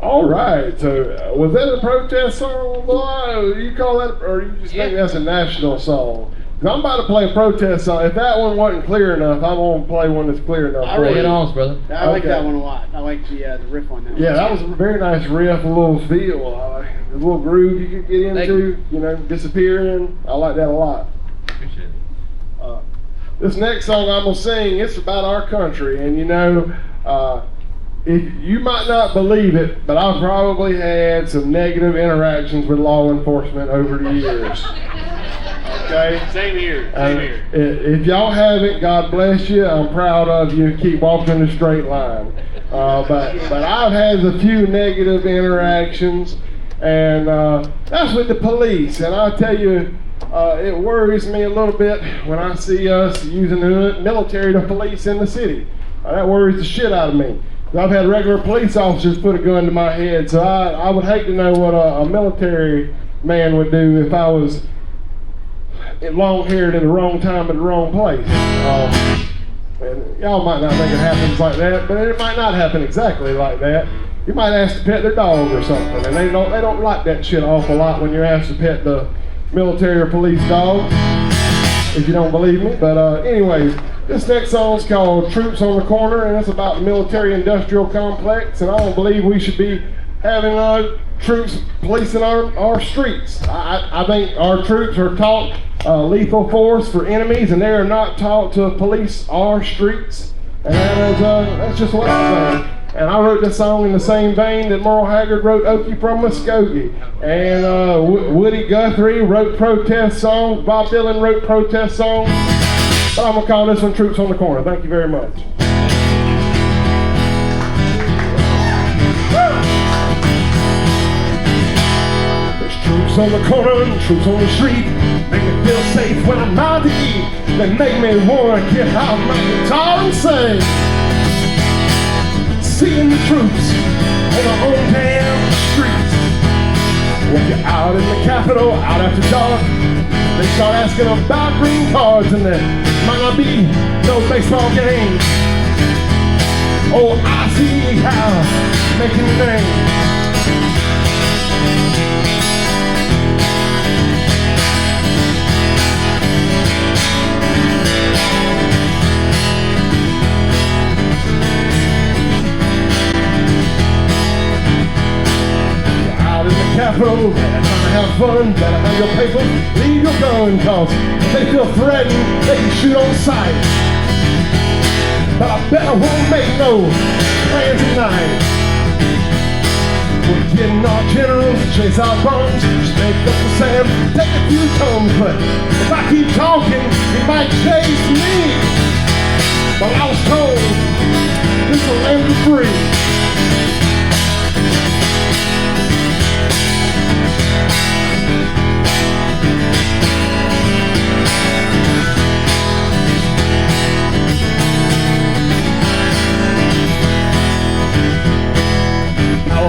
All right. So, was that a protest song, boy? You call that, or you just think that's a national song? 'Cause I'm about to play a protest song. If that one wasn't clear enough, I'm gonna play one that's clear enough. I for really you. Get on, brother. I like Okay. that one a lot. I like the riff on that one. Yeah, that was a very nice riff, a little feel, a little groove you could get Thank into, you know, disappear in. I like that a lot. Appreciate it. This next song I'm gonna sing, it's about our country, and you know, if you might not believe it, but I've probably had some negative interactions with law enforcement over the years. Okay. Same here. If y'all haven't, God bless you. I'm proud of you. Keep walking the straight line. But I've had a few negative interactions, and that's with the police. And I tell you, it worries me a little bit when I see us using the military to police in the city. That worries the shit out of me. I've had regular police officers put a gun to my head, so I would hate to know what a military man would do if I was long-haired at the wrong time at the wrong place. And y'all might not think it happens like that, but it might not happen exactly like that. You might ask to pet their dog or something, and they don't like that shit awful lot when you're asked to pet the military or police dog, if you don't believe me. But anyways, this next song's called Troops on the Corner, and it's about the military-industrial complex, and I don't believe we should be having troops policing our streets. I think our troops are taught lethal force for enemies, and they are not taught to police our streets. And that's just what I think. And I wrote this song in the same vein that Merle Haggard wrote Okie from Muskogee. And Woody Guthrie wrote protest songs. Bob Dylan wrote protest songs. But I'm going to call this one Troops on the Corner. Thank you very much. There's troops on the corner and troops on the street. Make me feel safe when I'm out to eat. They make me want to get out my guitar and sing. Seeing the troops on our own damn streets. When you're out in the Capitol, out after dark, they start asking about green cards, and there might not be no baseball game. Oh, I see how making the name. Capitol, trying to have fun, better have your papers, leave your gun, cause if they feel threatened, they can shoot on sight. But I bet I won't make no plans tonight. We're getting our generals to chase our bombs, snake up the sand, take a few tons, but if I keep talking, he might chase me. But I was told, this is a land of free.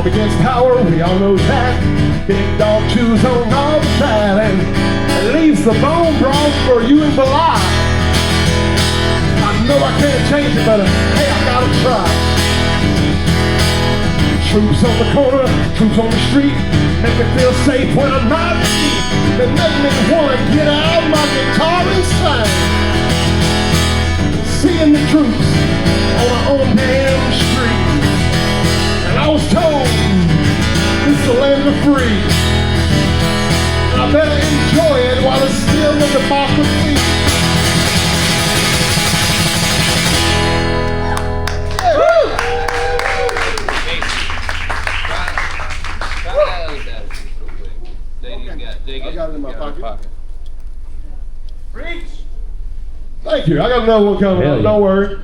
Against tower, we all know that. Big dog chews on all the fat and leaves the bone broth for you and Vilai. I know I can't change it, but hey, I gotta try. Troops on the corner, troops on the street, make me feel safe when I'm riding. They make me wanna get out my guitar and sing. Seeing the troops on our own damn street. And I was told, this is the land of free. And I better enjoy it while it's still in democracy. I got it in my pocket. Preach. Thank you. I got another one coming up. Yeah. Don't worry.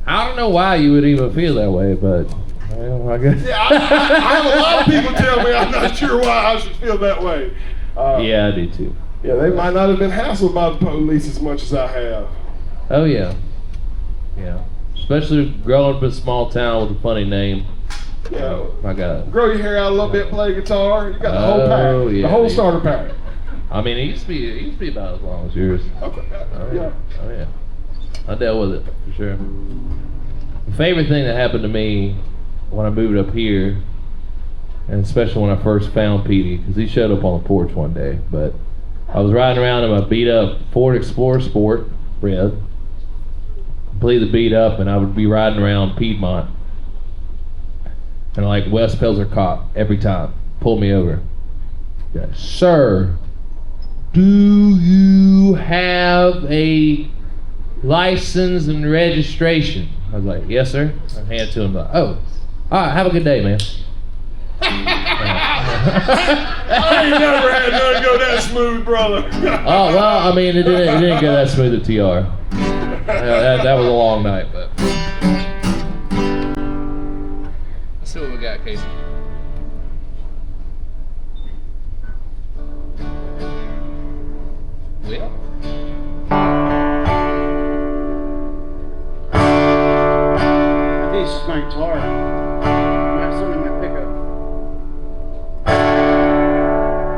I don't know why you would even feel that way, but well, I guess. Yeah, I have a lot of people tell me I'm not sure why I should feel that way. Yeah, I do too. Yeah, they might not have been hassled by the police as much as I have. Oh yeah, yeah. Especially growing up in a small town with a funny name. Yeah. My God. Grow your hair out a little bit, play guitar. You got the whole Oh, pack, yeah, the whole dude. starter pack. I mean, it used to be about as long as yours. Okay. Oh Yeah. yeah. Oh yeah. I dealt with it for sure. The favorite thing that happened to me when I moved up here, and especially when I first found Petey, because he showed up on the porch one day. But I was riding around in my beat up Ford Explorer Sport red, completely beat up, and I would be riding around Piedmont, and like Wes Pelzer cop every time pull me over. Yeah, sir, do you have a license and registration? I was like, yes, sir. I hand it to him. Like, oh, all right, have a good day, man. I ain't never had nothing go that smooth, brother. Oh well, I mean, it didn't go that smooth at TR. That was a long night, but let's see what we got, Casey. Well. I think it's just my guitar. I have something in my pickup.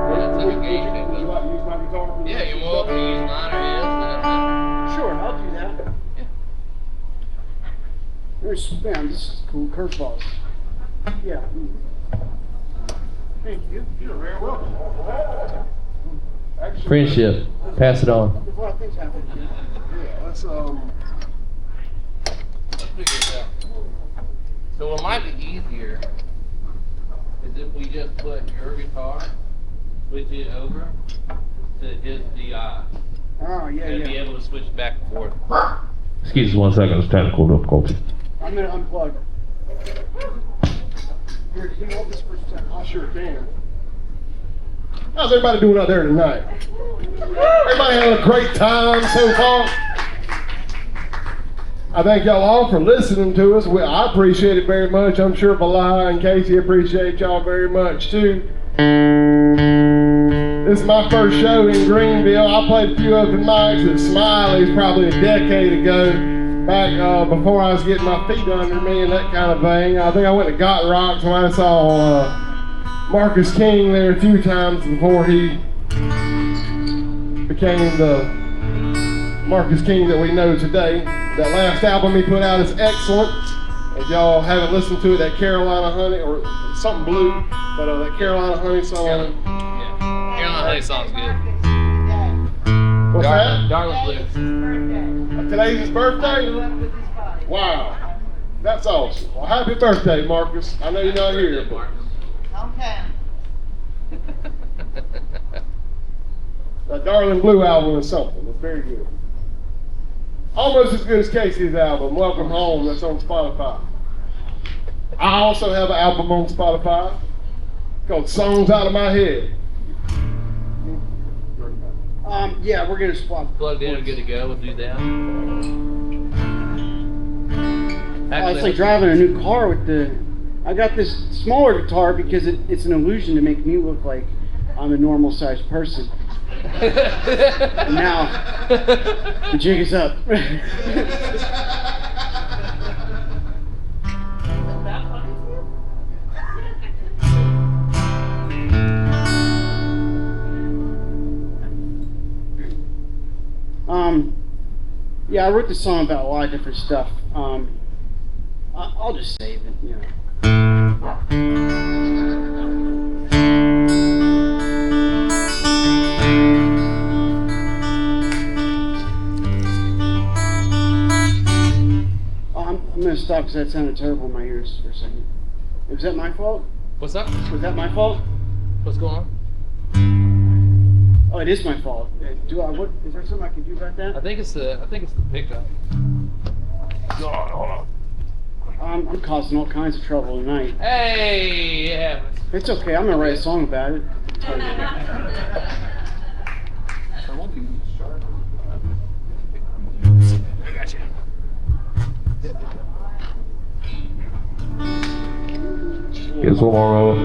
Would you like to use my guitar? For Yeah, you want to use mine or his? Sure, I'll do that. Yeah. There's, man, this is cool. Curveballs. Yeah. Thank you. You're very welcome. Actually, Friendship. Pass it on. There's a lot of things happening here. Yeah, let's Let's figure this out. So what might be easier is if we just put your guitar, switch it over to his DI, Oh, yeah, and be yeah. able to switch back and forth. Excuse us 1 second, it's technical difficulty. I'm going to unplug. Here, can you hold this for a second? I sure can. How's everybody doing out there tonight? Everybody having a great time so far? I thank y'all all for listening to us. I appreciate it very much. I'm sure Vilai and Casey appreciate y'all very much too. This is my first show in Greenville. I played a few open mics at Smiley's probably a decade ago, back before I was getting my feet under me and that kind of thing. I think I went to Got Rocks when I saw Marcus King there a few times before he became the Marcus King that we know today. That last album he put out is excellent. If y'all haven't listened to it, that Carolina Honey, or something blue, but that Carolina Honey song. Yeah. Carolina Honey song's good. What's that? Darling Blues. Today's his birthday? Wow. That's awesome. Well, happy birthday, Marcus. I know you're not here. But Okay. that Darling Blue album is something. It's very good. Almost as good as Casey's album, Welcome Home, that's on Spotify. I also have an album on Spotify called Songs Out of My Head. Yeah, we're going to swap. Plugged in and good to go, we'll do that. It's like driving a new car with the... I got this smaller guitar because it's an illusion to make me look like I'm a normal sized person. And now, the jig is up. Yeah, I wrote this song about a lot of different stuff. I'll just save it, you know. I'm gonna stop because that sounded terrible in my ears for a second. Was that my fault? What's up? Was that my fault? What's going on? Oh, it is my fault. What is there something I can do about that? I think it's the pickup. Hold on. I'm causing all kinds of trouble tonight. Hey, yeah. It's okay. I'm gonna write a song about it. I got you. Guess one more roll.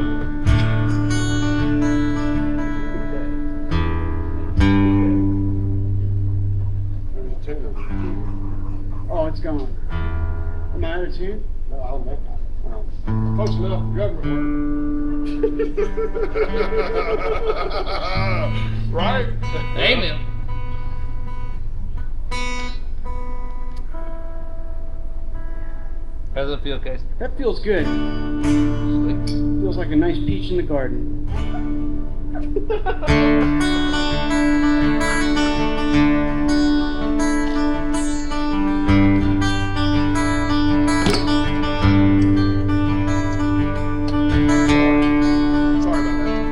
Oh, it's gone. Am I out of tune? No, I'll make that. Oh. Close enough for government work. Right? Amen. How does it feel, Casey? That feels good. Feels like a nice peach in the garden. Sorry about that.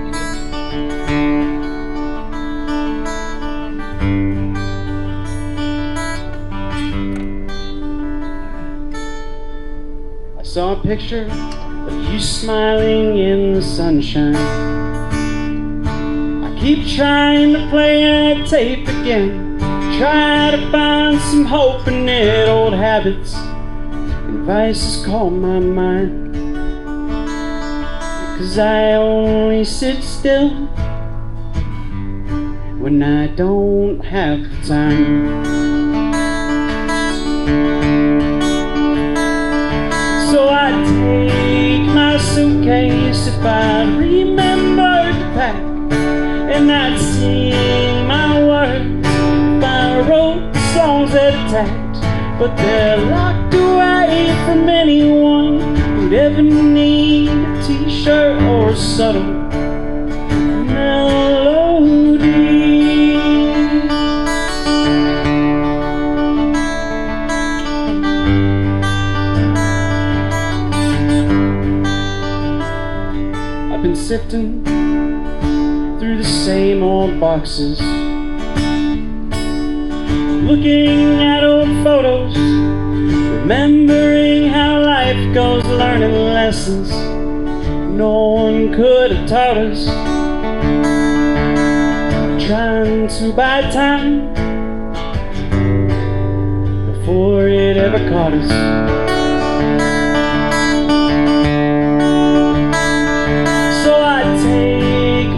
I saw a picture of you smiling in the sunshine. I keep trying to play that tape again. Try to find some hope in it. Old habits and vices call my mind. 'Cause I only sit still when I don't have the time. So I take my suitcase if I remember to pack, and I'd sing my words if I wrote the songs that attacked. But they're locked away from anyone who'd ever need a t-shirt or a subtle melody. I've been sifting through the same old boxes, looking at old photos, remembering how life goes, learning lessons no one could have taught us, trying to buy time before it ever caught us.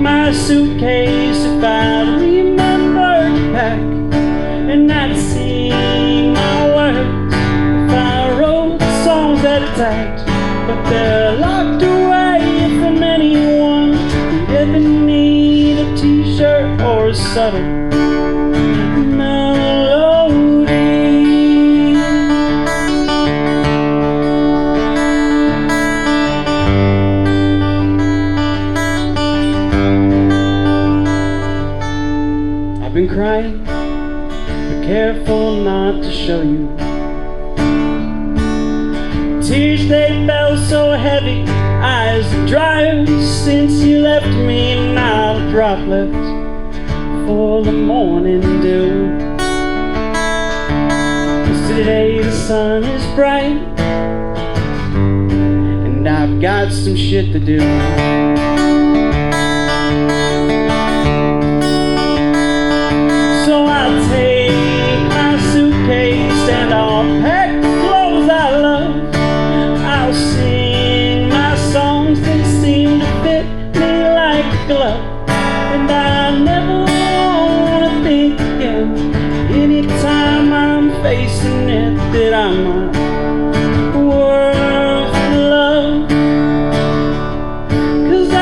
My suitcase if I remember to pack, and I'd sing my words if I wrote the songs that attacked. But they're locked away from anyone who'd ever need a t-shirt or a subtle melody. I've been crying, but careful not to show you. Tears, they fell so heavy, eyes dry since you left me, not a drop left for the morning dew. 'Cause today the sun is bright, and I've got some shit to do. So I'll take my suitcase and I'll pack the clothes I love. I'll sing my songs that seem to fit me like a glove. And I never wanna think again, anytime I'm facing it, that I'm not worth love. 'Cause I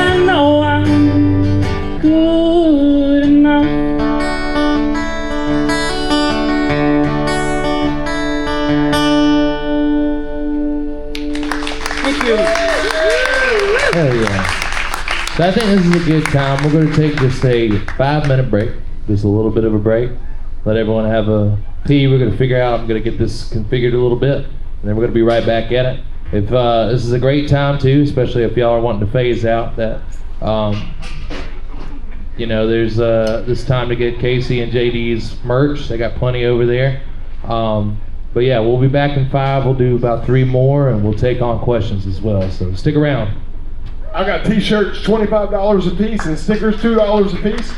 So I think this is a good time. We're going to take just a 5-minute break, just a little bit of a break. Let everyone have a pee. We're going to figure out, I'm going to get this configured a little bit, and then we're going to be right back at it. If this is a great time too, especially if y'all are wanting to phase out, that you know, there's this time to get Casey and JD's merch. They got plenty over there. But yeah, we'll be back in 5. We'll do about 3 more, and we'll take on questions as well. So stick around. I've got t-shirts, $25 a piece, and stickers, $2 a piece.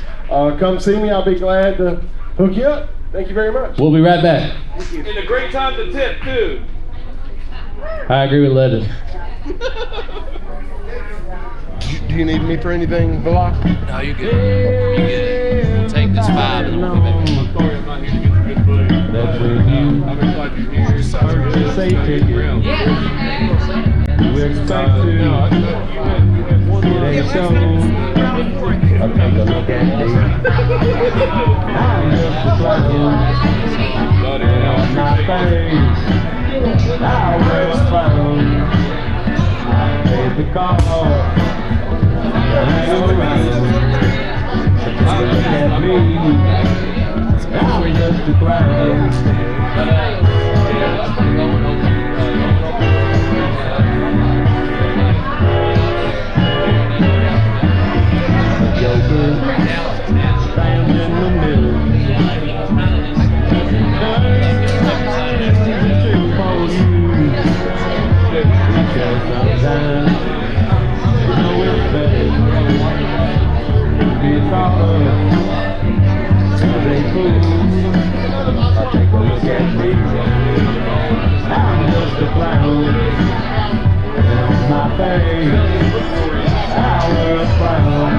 Come see me. I'll be glad to hook you up. Thank you very much. We'll be right back. And a great time to tip, too. I agree with Legend. Do you need me for anything, Vilai? No, you're good. You're good. We'll take this 5 and we'll be back. Sorry, I'm not here to get some good food. That's where you I'm excited you're here. say ticket. We expect to. It ain't so. I'll take a look at me. I'm just a clown on my face. I wear a clown. I pay the cost. Hang around. Take a look at me. I'm just a clown. Joker, stand in the middle. Because sometimes you know it's better to be a talker. Cause they fools. I'll take a look at me. I'm just a clown. And on my face, I wear a clown.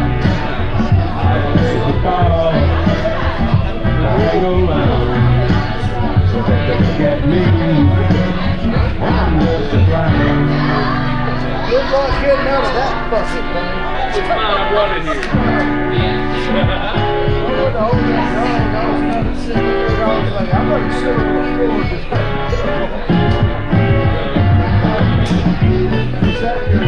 I play the card. I hang around. So take a look at me. I'm just a clown. Good luck getting out of that fucking thing. It's mine, I brought it here. I'm going to sit on the floor just Is that your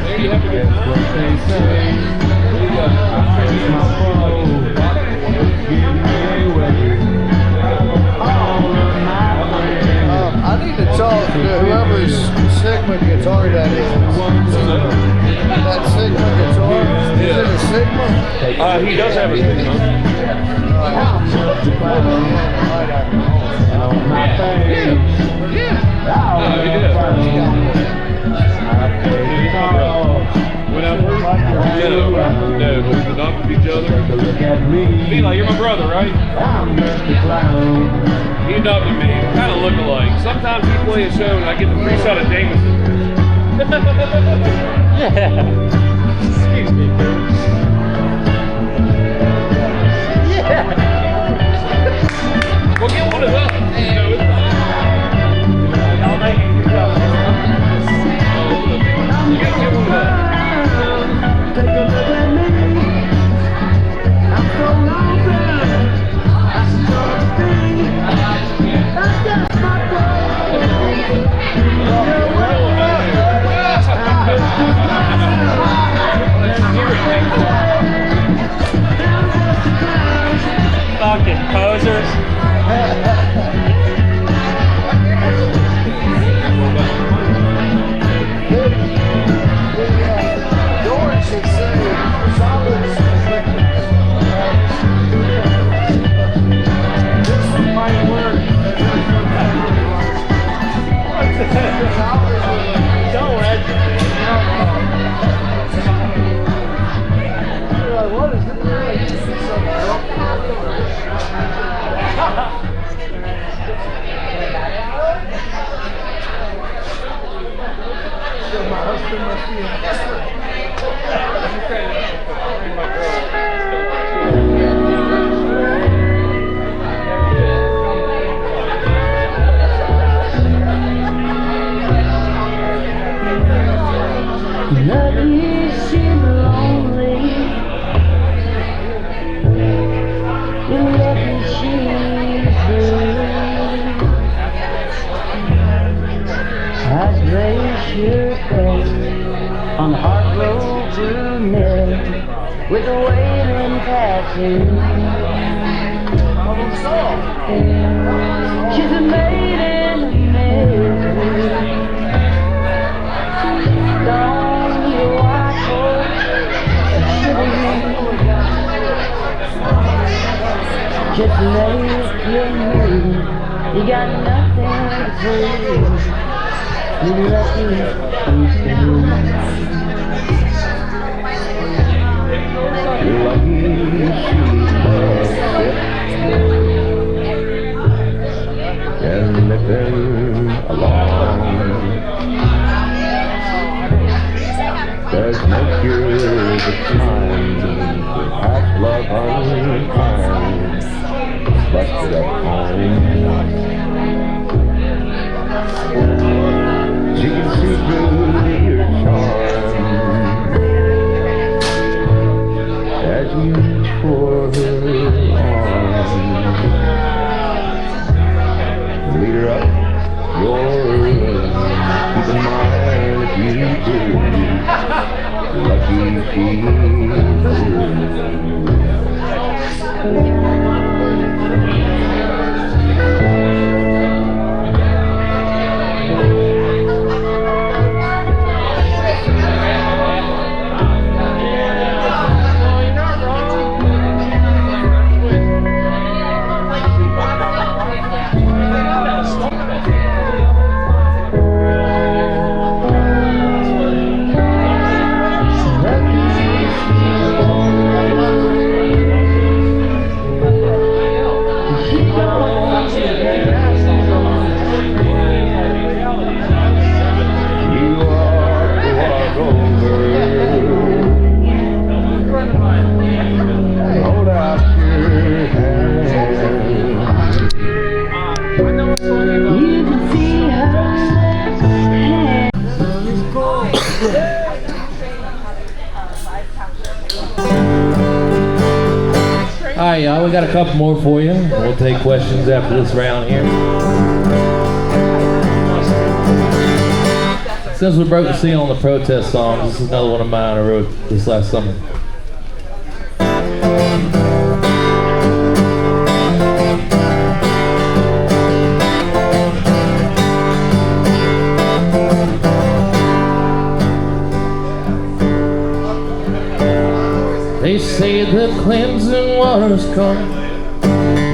There you have a good time. I need to talk to whoever's Sigma guitar that is. That Sigma guitar? Is it a Sigma? He does have a Sigma. When I first no, we adopted each other. Vilai, you're my brother, right? He adopted me. Kind of look alike. Sometimes he play a show and I get the free shot of Jameson. Excuse me, dude. Well, get one of those. I'll make it. You gotta get one of those. Take a look at me. I'm so lonesome. I start to think that's just my problem. mill with a waving tattoo. She's a maid in the mill. Don't you watch her? Just make your move. You got nothing to prove. You're lucky you You're lucky and living along. There's no cure the time to pass love unkind, busted up home. She can see through your charm as you reach for her arm. Lead her up your room. Keep in mind if you do, lucky she Alright, y'all, we got a couple more for you. We'll take questions after this round here. Since we broke the seal on the protest songs, this is another one of mine I wrote this last summer. They say the cleansing waters come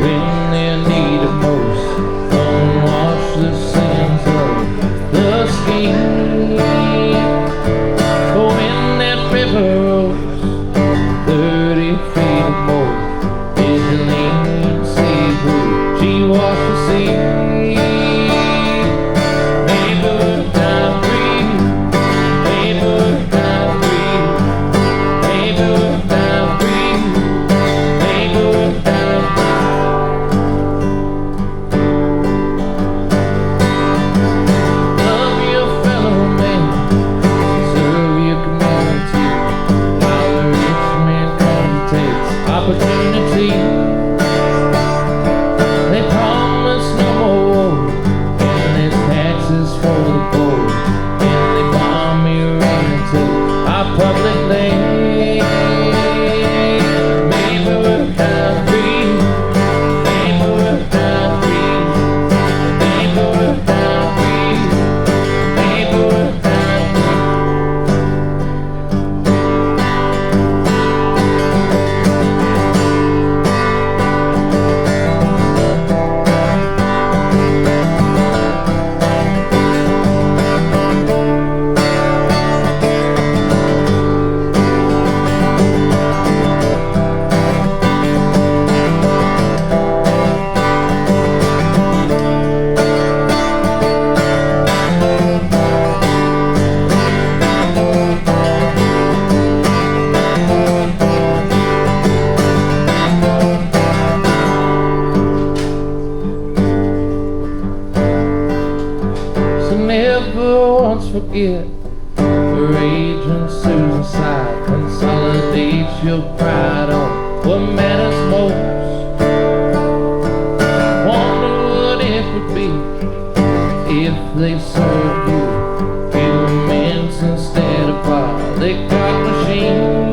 when they need it most. Come wash the sins of the skin. When that river rolls 30 feet or more, Angeline Seafood, she washed the sea. Forget the rage and suicide. Consolidate your pride on what matters most. Wonder what it would be if they served you humans instead of pie. They got machines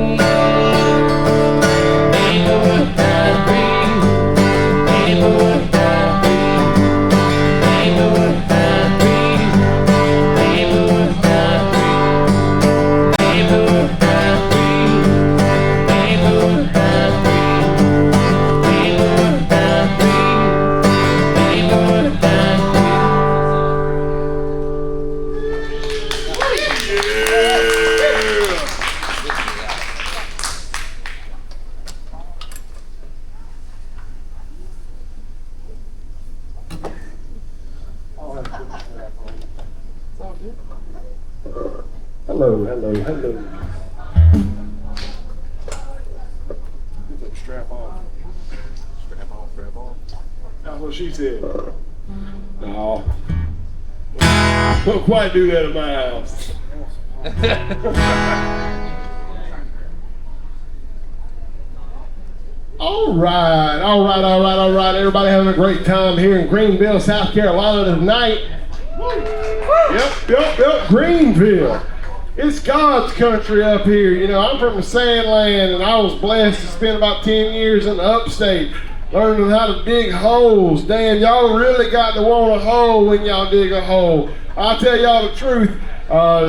Hello, hello, hello. Get that strap off. Strap off, strap off. That's what she said. No. Don't quite do that at my house. All right. Everybody having a great time here in Greenville, South Carolina tonight. Yep, Greenville. It's God's country up here. You know, I'm from the Sandland, and I was blessed to spend about 10 years in the upstate learning how to dig holes. Damn, y'all really got to want a hole when y'all dig a hole. I'll tell y'all the truth.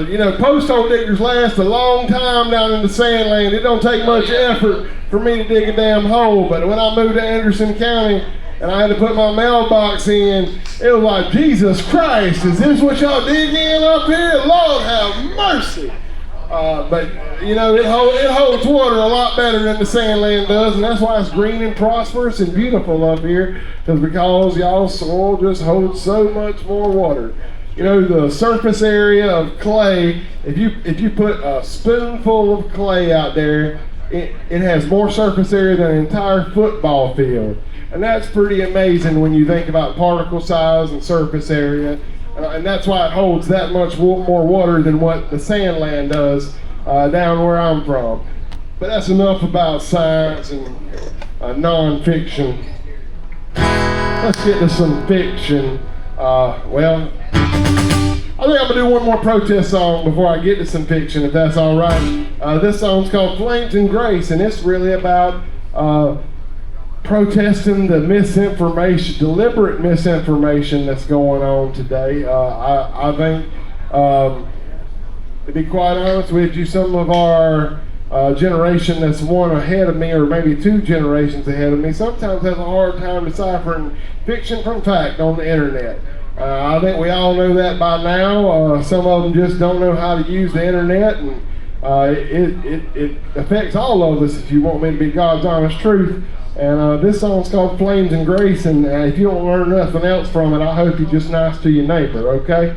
You know, post hole diggers last a long time down in the Sandland. It don't take much effort for me to dig a damn hole. But when I moved to Anderson County and I had to put my mailbox in, it was like, Jesus Christ, is this what y'all dig in up here? Lord have mercy. But, you know, it holds water a lot better than the Sandland does, and that's why it's green and prosperous and beautiful up here, because y'all's soil just holds so much more water. You know, the surface area of clay, if you put a spoonful of clay out there, it has more surface area than an entire football field. And that's pretty amazing when you think about particle size and surface area. And that's why it holds that much more water than what the Sandland does down where I'm from. But that's enough about science and non-fiction. Let's get to some fiction. Well, I think I'm gonna do one more protest song before I get to some fiction, if that's all right. This song's called Flames and Grace, and it's really about protesting the misinformation, deliberate misinformation that's going on today. I think, to be quite honest with you, some of our generation that's one ahead of me, or maybe two generations ahead of me, sometimes has a hard time deciphering fiction from fact on the internet. I think we all know that by now. Some of them just don't know how to use the internet, and it affects all of us, if you want me to be God's honest truth. And this song's called Flames and Grace, and if you don't learn nothing else from it, I hope you're just nice to your neighbor, okay?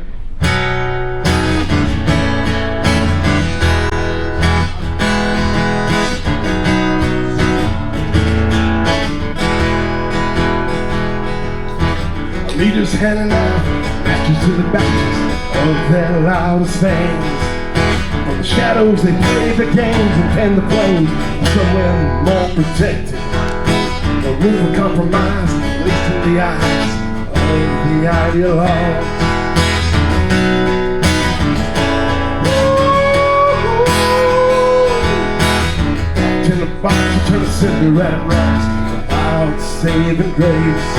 Leaders handing out matches to the backs of their loudest fans. From the shadows they play the games and fan the flames somewhere more protected. No room for compromise, at least in the eyes of the ideologues. In the box, turn a cinder and rise without saving grace.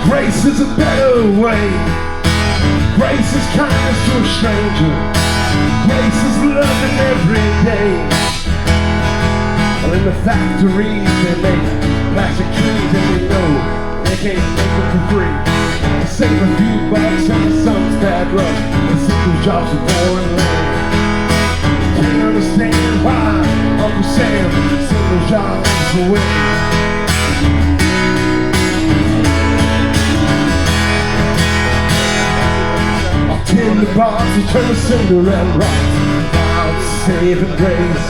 Grace is a better way. Grace is kindness to a stranger. Grace is loving every day. Well, in the factories they make plastic trees, and we know they can't make them for free. To save a few bucks and the sun's bad luck, the simple jobs of foreign land. Can't understand why Uncle Sam sent those jobs away. In the box, you turn the cinder and rise without saving grace.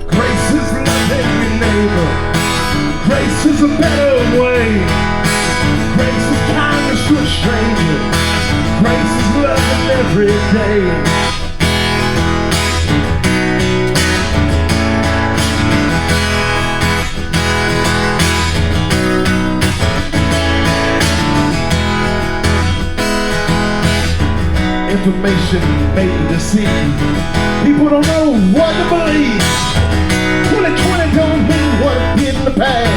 Grace is loving your neighbor. Grace is a better way. Grace is kindness to a stranger. Grace is loving every day. Information made to deceive. People don't know what to believe. 2020 don't mean what it did in the past.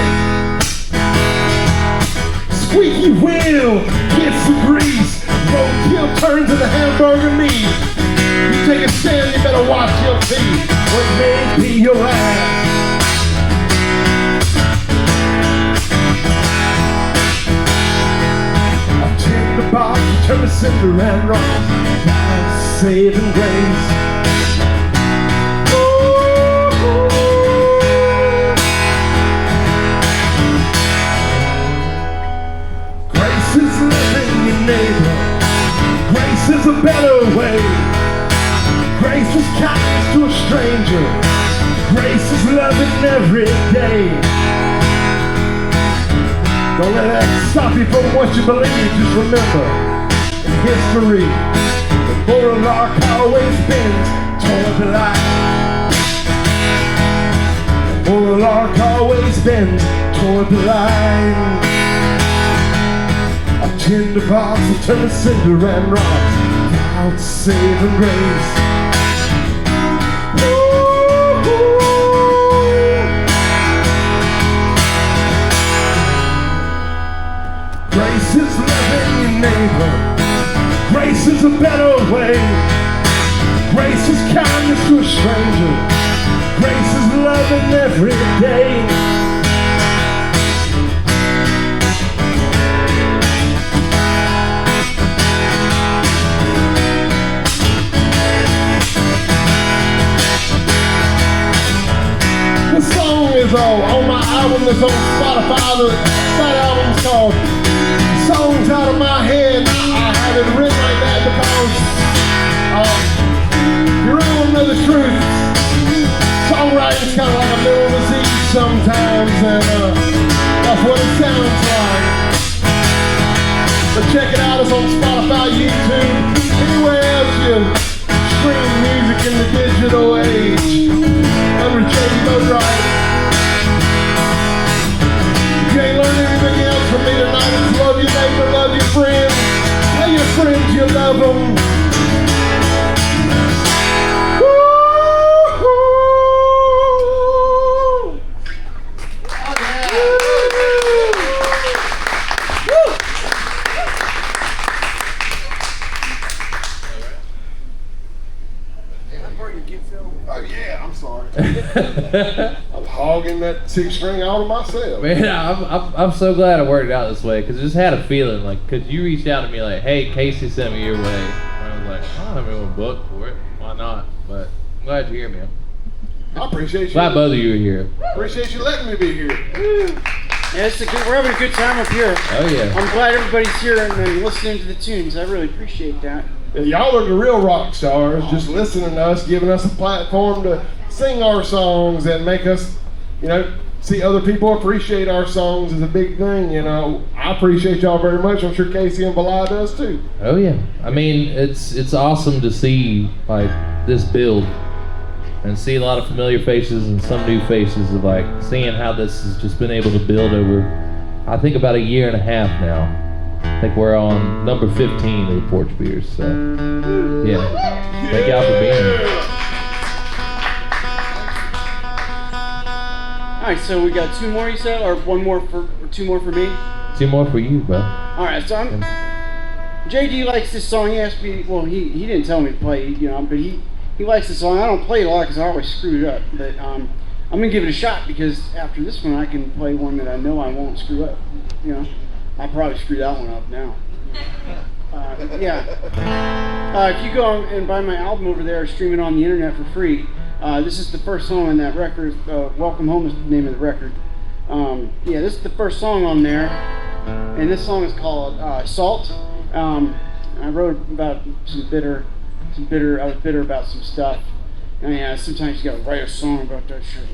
Squeaky wheel gets the grease. Roadkill turns into hamburger meat. You take a stand, you better watch your feet. What may be your ass. turn to cinder and rocks. God's saving grace. Grace is loving your neighbor. Grace is a better way. Grace is kindness to a stranger. Grace is loving every day. Don't let that stop you from what you believe. Just remember, in history, the bulwark always bends toward the light. The bulwark always bends toward the light. A tender box will turn to cinder and rocks. God's saving grace. Grace is loving your neighbor. Grace is a better way. Grace is kindness to a stranger. Grace is loving every day. This song is on my album that's on Spotify. That album's called Songs Out of My Head. I have it written like that because you really want to know the truth. Songwriting is kind of like a mental disease sometimes, and that's what it sounds like. But check it out, it's on Spotify, YouTube, anywhere else you stream music in the digital age. Under J.D. Boatwright. If you ain't learned anything else from me tonight, it's love your neighbor, love your friend. Tell your friends you love them. Oh yeah, I'm sorry. I'm hogging that 6-string all to myself. Man, I'm so glad it worked out this way, because I just had a feeling, like, because you reached out to me like, hey, Casey sent me your way. And I was like, I don't have anyone booked for it. Why not? But I'm glad you're here, man. I appreciate you. Glad both of you are here. Appreciate you letting me be here. Yeah, we're having a good time up here. Oh, yeah. I'm glad everybody's here and listening to the tunes. I really appreciate that. And y'all are the real rock stars, just listening to us, giving us a platform to sing our songs and make us, see other people appreciate our songs is a big thing. I appreciate y'all very much. I'm sure Casey and Vilai does too. Oh yeah. I mean, it's awesome to see like this build and see a lot of familiar faces and some new faces of like seeing how this has just been able to build over, I think, about a year and a half now. I think we're on number 15 of the Porch Beers. So yeah. Thank y'all for being here. All right, so we got 2 more, you said, or 2 more for me? 2 more for you, bro. All right, so JD likes this song. He asked me, well, he didn't tell me to play, but he likes the song. I don't play it a lot because I always screw it up, but I'm gonna give it a shot because after this one I can play one that I know I won't screw up. I'll probably screw that one up now. If you go and buy my album over there, stream it on the internet for free. This is the first song on that record. Welcome Home is the name of the record. This is the first song on there, and this song is called Salt. I wrote about some bitter. I was bitter about some stuff, and sometimes you gotta write a song about that shit,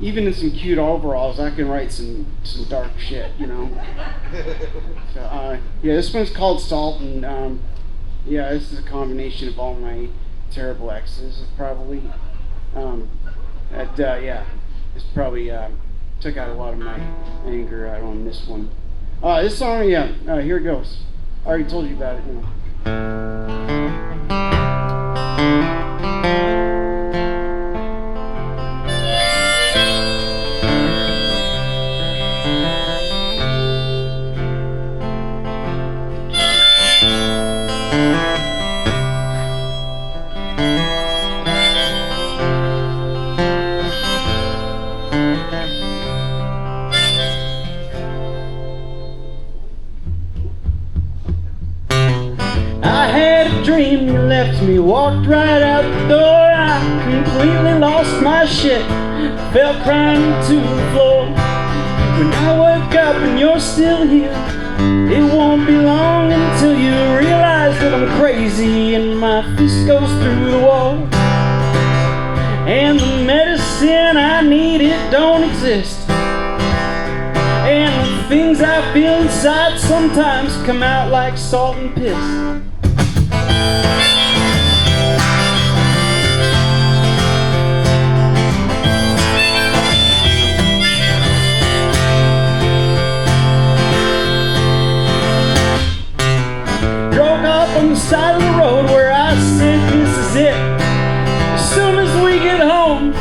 Even in some cute overalls, I can write some dark shit, So this one's called Salt, and this is a combination of all my terrible exes. It's probably it's probably took out a lot of my anger out on this one. This song, here it goes. I already told you about it. I had a dream, you left me, walked right out the door. I completely lost my shit, fell crying to the floor. When I wake up and you're still here, it won't be long until you realize that I'm crazy and my fist goes through the wall. And the medicine I need, it don't exist. And the things I feel inside sometimes come out like salt and piss. On the side of the road where I said this is it. As soon as we get home,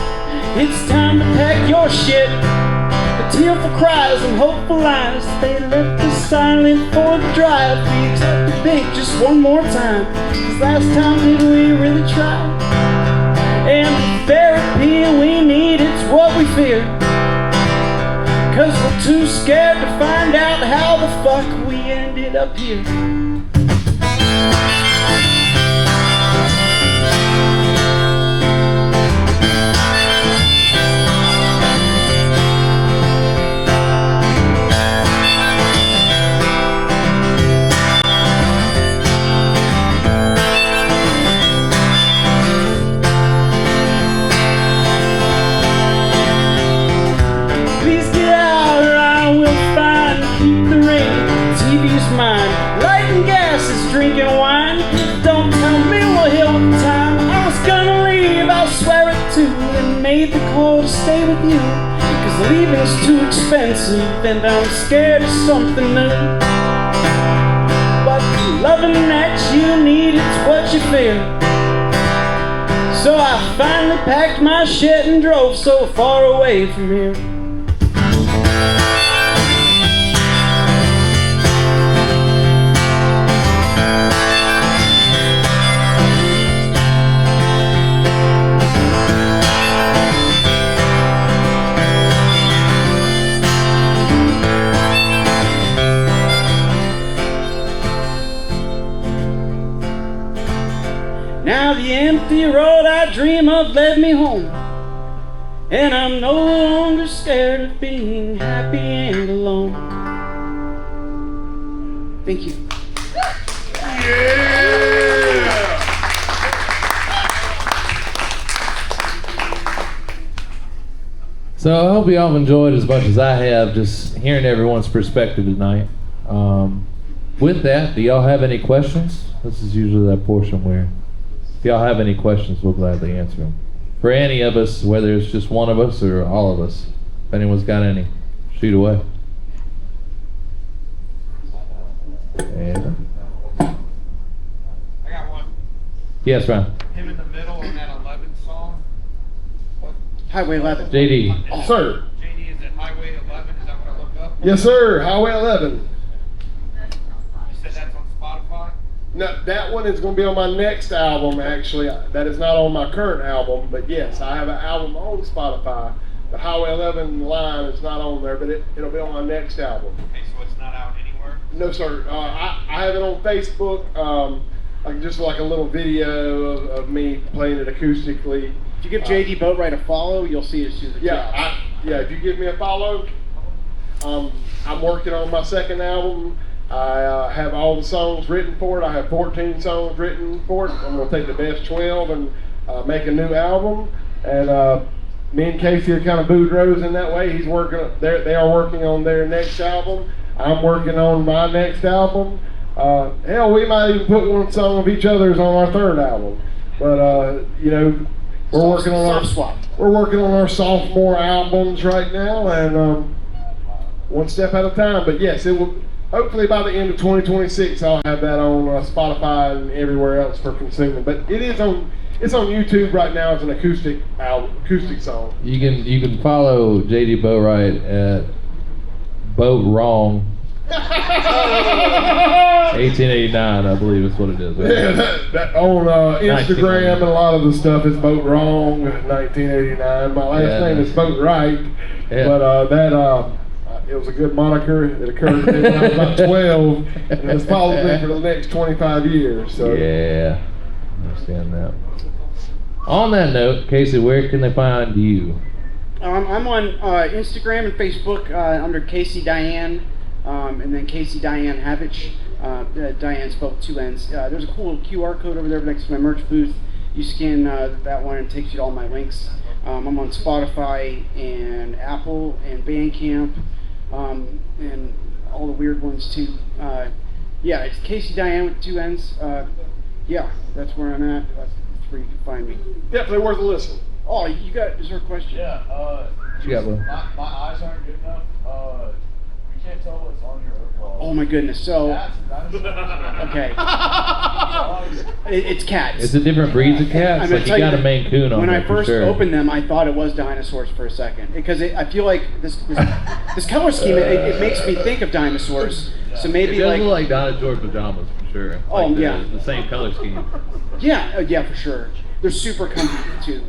it's time to pack your shit. The tearful cries and hopeful lies, they left us silent for the drive. We accept the big just one more time, 'cause last time did we really try? And the therapy we need, it's what we fear, 'cause we're too scared to find out how the fuck we ended up here. Drinking wine, don't tell me we'll heal with time. I was gonna leave, I'll swear it too, and made the call to stay with you, 'cause leaving's too expensive and I'm scared of something new. But loving that you need, it's what you fear. So I finally packed my shit and drove so far away from here. Now the empty road I dream of led me home, and I'm no longer scared of being happy and alone. Thank you. Yeah! So I hope you all enjoyed as much as I have, just hearing everyone's perspective tonight. With that, do y'all have any questions? This is usually that portion where if y'all have any questions, we'll gladly answer them. For any of us, whether it's just one of us or all of us, if anyone's got any, shoot away. And I got one. yes, Ryan. Him in the middle on that 11 song. What? Highway 11. JD. Oh, sir. JD, is it Highway 11? Is that what I looked up? Yes, sir. Highway 11. You said that's on Spotify? No, that one is going to be on my next album, actually. That is not on my current album, but yes, I have an album on Spotify. The Highway 11 line is not on there, but it'll be on my next album. Okay, so it's not out anywhere? No, sir. I have it on Facebook, just like a little video of me playing it acoustically. If you give JD Boatwright a follow, you'll see it soon. Yeah, if you give me a follow, I'm working on my second album. I have all the songs written for it. I have 14 songs written for it. I'm going to take the best 12 and make a new album. And me and Casey are kind of Boudreaux in that way. They are working on their next album. I'm working on my next album. Hell, we might even put one song of each other's on our third album. But we're working on our sophomore albums right now, and one step at a time. But yes, it will. Hopefully by the end of 2026, I'll have that on Spotify and everywhere else for consuming. But it's on YouTube right now as an acoustic song. You can follow JD Boatwright at Boat Wrong 1889, I believe is what it is. Right? Yeah, that on Instagram and a lot of the stuff is Boat Wrong 1989. My last name is Boatwright, yeah. But It was a good moniker. It occurred to me when I was about 12, and it's followed me for the next 25 years. So. Yeah, I understand that. On that note, Casey, where can they find you? I'm on Instagram and Facebook under Casey Dianne, and then Casey Dianne Havich. Dianne spelled with 2 N's. There's a cool QR code over there next to my merch booth. You scan that one and it takes you to all my links. I'm on Spotify and Apple and Bandcamp and all the weird ones too. Yeah, it's Casey Dianne with 2 N's. Yeah, that's where I'm at. That's where you can find me. Definitely worth a listen. Oh, is there a question? Yeah, You got one? my eyes aren't good enough. You can't tell what's on your overall. Oh my goodness. So, That's okay. It's cats. It's a different breeds of cats. I'm gonna Like, you tell got a that Maine Coon on when there I for first sure. opened them, I thought it was dinosaurs for a second because I feel like this color scheme it makes me think of dinosaurs. So maybe It does like look like dinosaur pajamas for sure. Oh, Like yeah. the same color scheme. yeah for sure. They're super comfy too.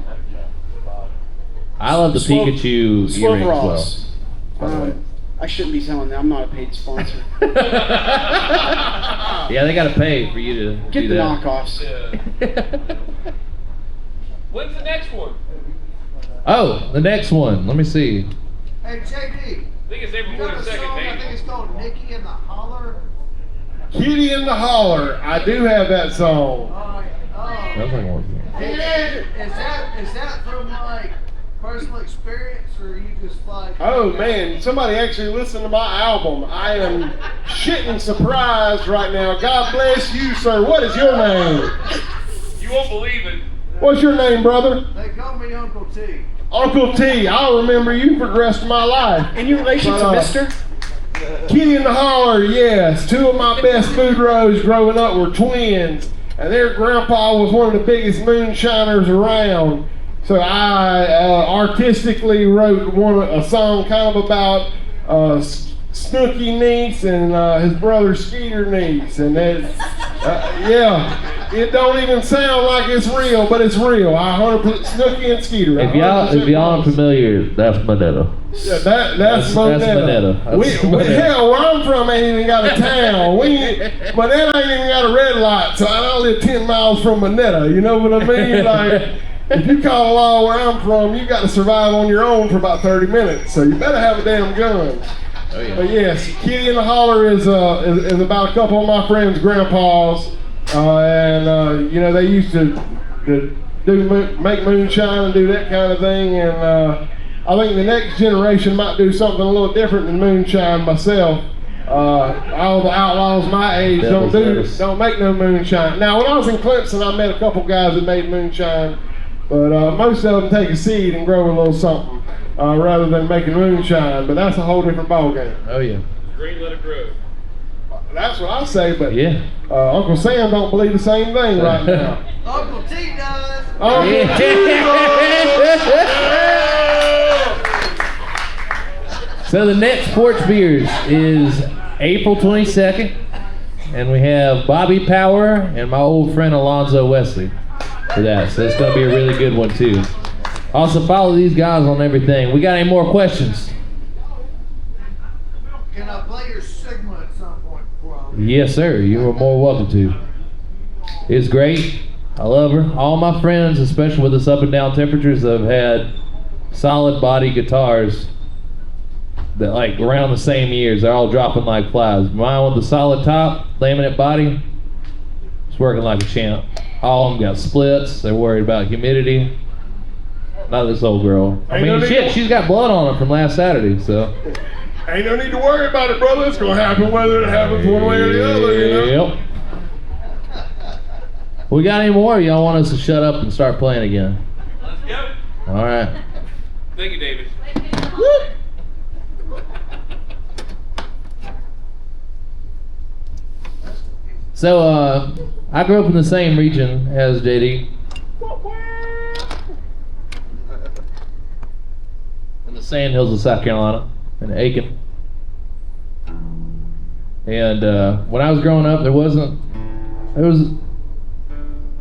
I love the Pikachu Slow earrings well. Ross. I shouldn't be telling them. I'm not a paid sponsor. Yeah, they got to pay for you to Get do the that. knockoffs. When's the next one? Oh, the next one. Let me see. Hey, JD, I think it's April you got a 22nd, song, I think maybe. it's called Nikki and the Holler. Kitty in the Holler. I do have that song. That's like one. Is that from like personal experience, or are you just like? Oh man, somebody actually listened to my album. I am shitting surprised right now. God bless you, sir. What is your name? You won't believe it. What's your name, brother? They call me Uncle T. Uncle T. I'll remember you for the rest of my life. Any relation to Mister? Kitty in the Holler, yes. 2 of my best food rows growing up were twins, and their grandpa was one of the biggest moonshiners around. So I artistically wrote a song kind of about Snooky Neese and his brother Skeeter Neese, and yeah, it don't even sound like it's real, but it's real. I 100% Snooky and Skeeter. If y'all aren't familiar, that's Monetta. Yeah, that's Monetta. Monetta. Hell, where I'm from ain't even got a town. Monetta ain't even got a red light, so I don't live 10 miles from Monetta. You know what I mean? Like, if you call a law where I'm from, you got to survive on your own for about 30 minutes. So you better have a damn gun. Oh, yeah. But yes, Kitty in the Holler is about a couple of my friends' grandpas, and you know, they used to make moonshine and do that kind of thing, and I think the next generation might do something a little different than moonshine myself. All the outlaws my age don't make no moonshine. Now, when I was in Clemson, I met a couple guys that made moonshine, but most of them take a seed and grow a little something rather than making moonshine. But that's a whole different ballgame. Oh yeah. Green, let it grow. That's what I say. But Yeah. Uncle Sam don't believe the same thing right now. Uncle T does. Uncle So the next Porch Beers is April 22nd, and we have Bobby Power and my old friend Alonzo Wesley for that. So it's going to be a really good one too. Also follow these guys on everything. We got any more questions? Can I play your Sigma at some point for them? Yes, sir. You are more welcome to. It's great. I love her. All my friends, especially with this up and down temperatures, have had solid body guitars that like around the same years. They're all dropping like flies. Mine with the solid top, laminate body, it's working like a champ. All of them got splits. They're worried about humidity. Not this old girl. I mean, shit, she's got blood on her from last Saturday, so. Ain't no need to worry about it, brother. It's gonna happen whether it happens one way or the other, you know? Yep. We got any more? Y'all want us to shut up and start playing again? Let's go. All right. Thank you, David. So, I grew up in the same region as JD. In the Sandhills of South Carolina, in Aiken. And when I was growing up, it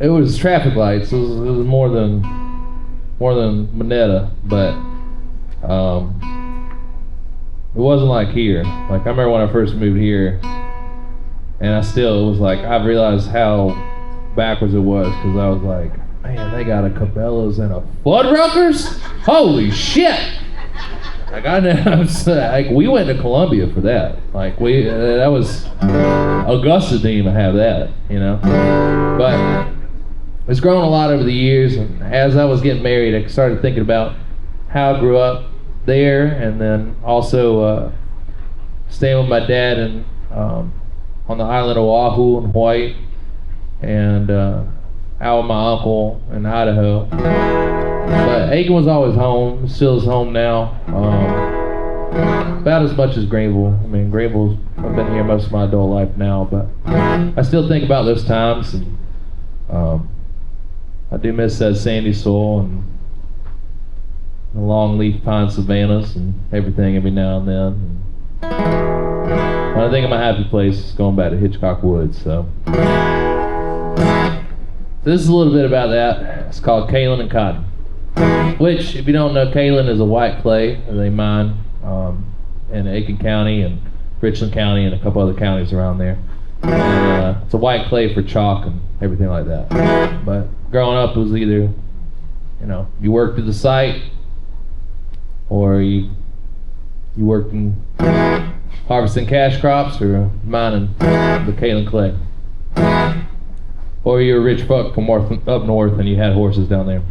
was traffic lights. It was more than Monetta, but It wasn't like here. Like I remember when I first moved here, and it was like I realized how backwards it was because I was like, man, they got a Cabela's and a Fuddruckers? Holy shit! Like like we went to Columbia for that. Like that was Augusta didn't even have that, you know. But it's grown a lot over the years, and as I was getting married, I started thinking about how I grew up there, and then also staying with my dad and on the island of Oahu in Hawaii, and out with my uncle in Idaho. But Aiken was always home, still is home now. About as much as Greenville. I mean, I've been here most of my adult life now, but I still think about those times, and I do miss that sandy soil and the long leaf pine savannas and everything every now and then. And when I think of my happy place, it's going back to Hitchcock Woods. So this is a little bit about that. It's called Kaolin and Cotton, which, if you don't know, kaolin is a white clay that they mine in Aiken County and Richland County and a couple other counties around there. And, it's a white clay for chalk and everything like that. But growing up, it was either, you worked at the site, or you worked in harvesting cash crops or mining the kaolin clay. Or you're a rich fuck from up north and you had horses down there.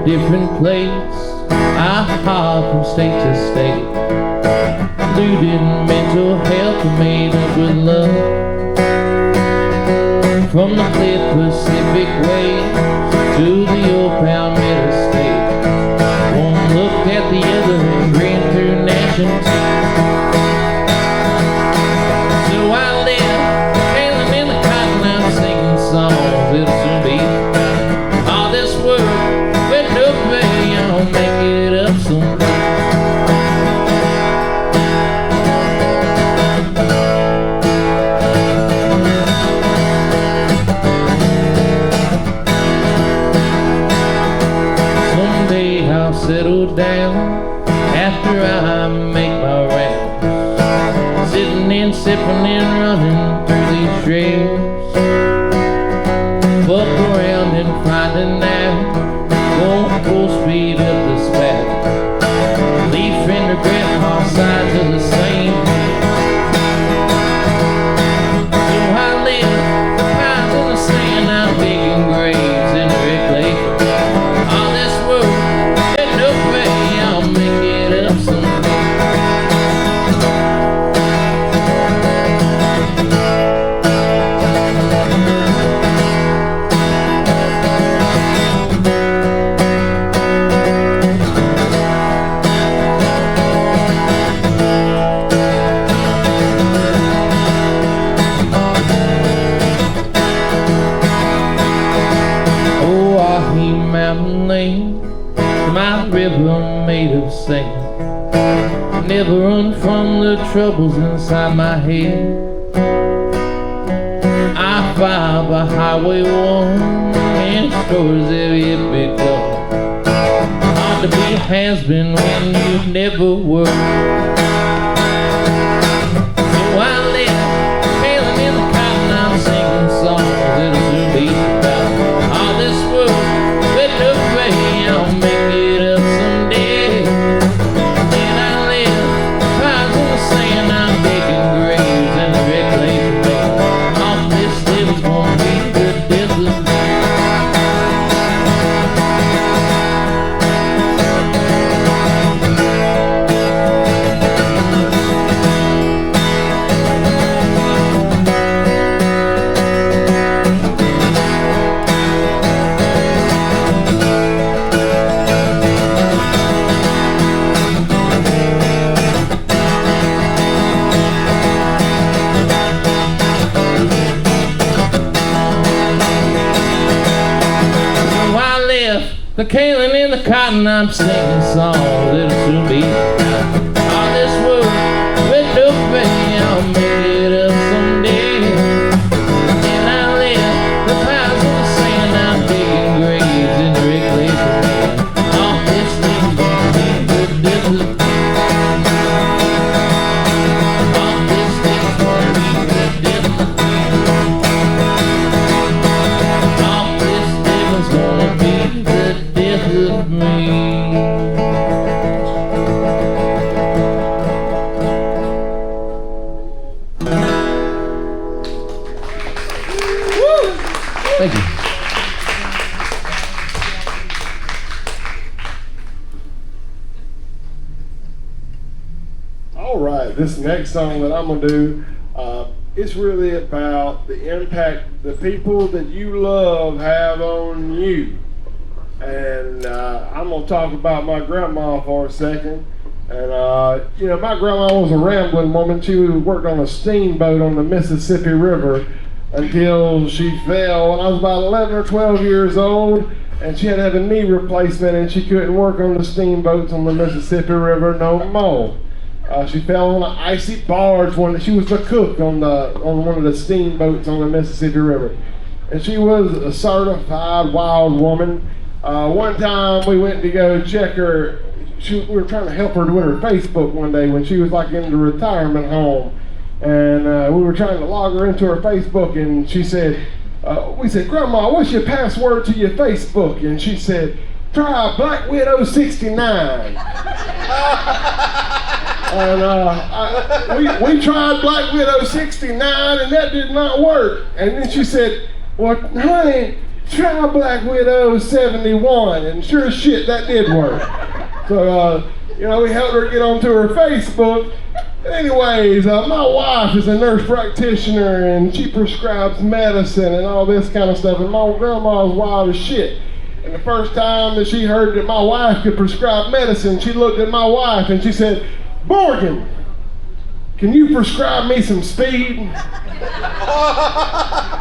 Different place, I hopped from state to state, looted mental health and made up with love. From the Cliff Pacific Waves to the old Palmetto State, one looked at the other and grinned through national teeth. So I left, hailing in the cotton, I'm singing songs that'll soon be all this world. I'll make it up someday. Someday I'll settle down after I make my rounds, sitting and sipping and running through these trails, fuck around and finding out. Won't full speed up the spat, leave friend regret all sides of the same. So I live the pies in the sand, I'm digging graves in the red clay. All this world, there's no way I'll make it up someday. My river made of sand, never run from the troubles inside my head. I-5 by Highway 1 and stores every big up. Hard to be a has-been when you never were. So I left, hailing in the cotton, I'm singing songs that'll soon be about all this world. No way I'll make it up someday. And I live pies in the sand, I'm digging graves in the red clay. All this living's gonna be the death of me. the kaolin and the cotton, I'm singing songs that'll soon be all this wood with no pain, I'll make it up someday. And I live the piles on the sand, I'm digging graves in Rick Lake. All this thing's gonna be good, this is all this thing's gonna be good, this is all this thing's gonna be the death of me. Thank you. All right, this next song that I'm gonna do, it's really about the impact the people that you love have on you. And I'm gonna talk about my grandma for a second. And you know, my grandma was a rambling woman. She worked on a steamboat on the Mississippi River until she fell when I was about 11 or 12 years old, and she had to have a knee replacement, and she couldn't work on the steamboats on the Mississippi River no more. She fell on an icy barge when she was the cook on one of the steamboats on the Mississippi River, and she was a certified wild woman. One time we went to go check her. We were trying to help her with her Facebook one day when she was like in the retirement home. And we were trying to log her into her Facebook, and she said, we said, Grandma, what's your password to your Facebook? And she said, try Black Widow 69. And we tried Black Widow 69, and that did not work. And then she said, well, honey, try Black Widow 71. And sure as shit, that did work. So, you know, we helped her get onto her Facebook. Anyways, my wife is a nurse practitioner, and she prescribes medicine and all this kind of stuff, and my grandma is wild as shit. And the first time that she heard that my wife could prescribe medicine, she looked at my wife and she said, Morgan, can you prescribe me some speed?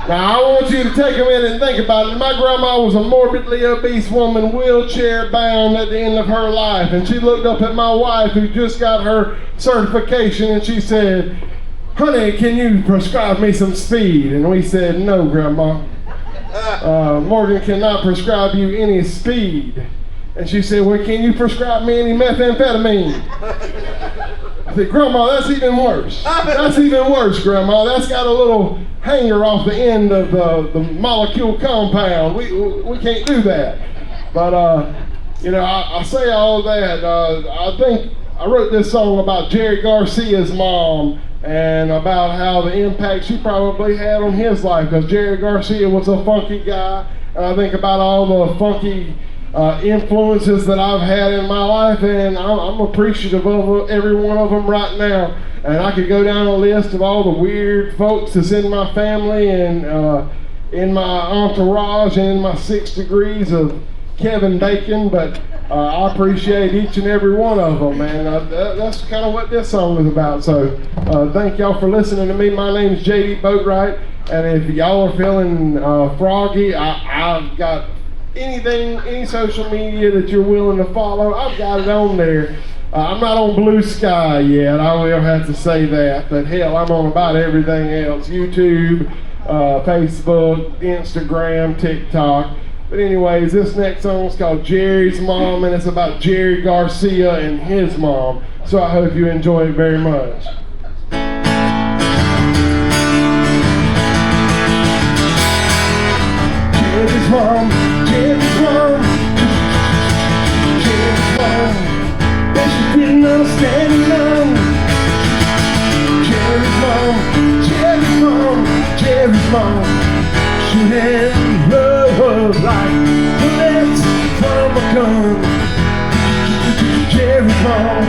Now, I want you to take a minute and think about it. My grandma was a morbidly obese woman, wheelchair bound at the end of her life. And she looked up at my wife, who just got her certification, and she said, honey, can you prescribe me some speed? And we said, no, Grandma. Morgan cannot prescribe you any speed. And she said, well, can you prescribe me any methamphetamine? I said, Grandma, that's even worse. That's even worse, Grandma. That's got a little hanger off the end of the molecule compound. We can't do that. But, you know, I say all that. I think I wrote this song about Jerry Garcia's mom and about how the impact she probably had on his life, because Jerry Garcia was a funky guy. And I think about all the funky influences that I've had in my life, and I'm appreciative of every one of them right now. And I could go down a list of all the weird folks that's in my family and in my entourage and in my 6 degrees of Kevin Bacon, but I appreciate each and every one of them, and that's kind of what this song is about. So thank y'all for listening to me. My name is J.D. Boatwright, and if y'all are feeling froggy, I've got any social media that you're willing to follow, I've got it on there. I'm not on Blue Sky yet, I will have to say that, but hell, I'm on about everything else. YouTube, Facebook, Instagram, TikTok. But anyways, this next song is called Jerry's Mom, and it's about Jerry Garcia and his mom. So I hope you enjoy it very much. Jerry's mom, Jerry's mom, Jerry's mom, but she didn't understand none. Jerry's mom, Jerry's mom, Jerry's mom, she had love like bullets from a gun. Jerry's mom.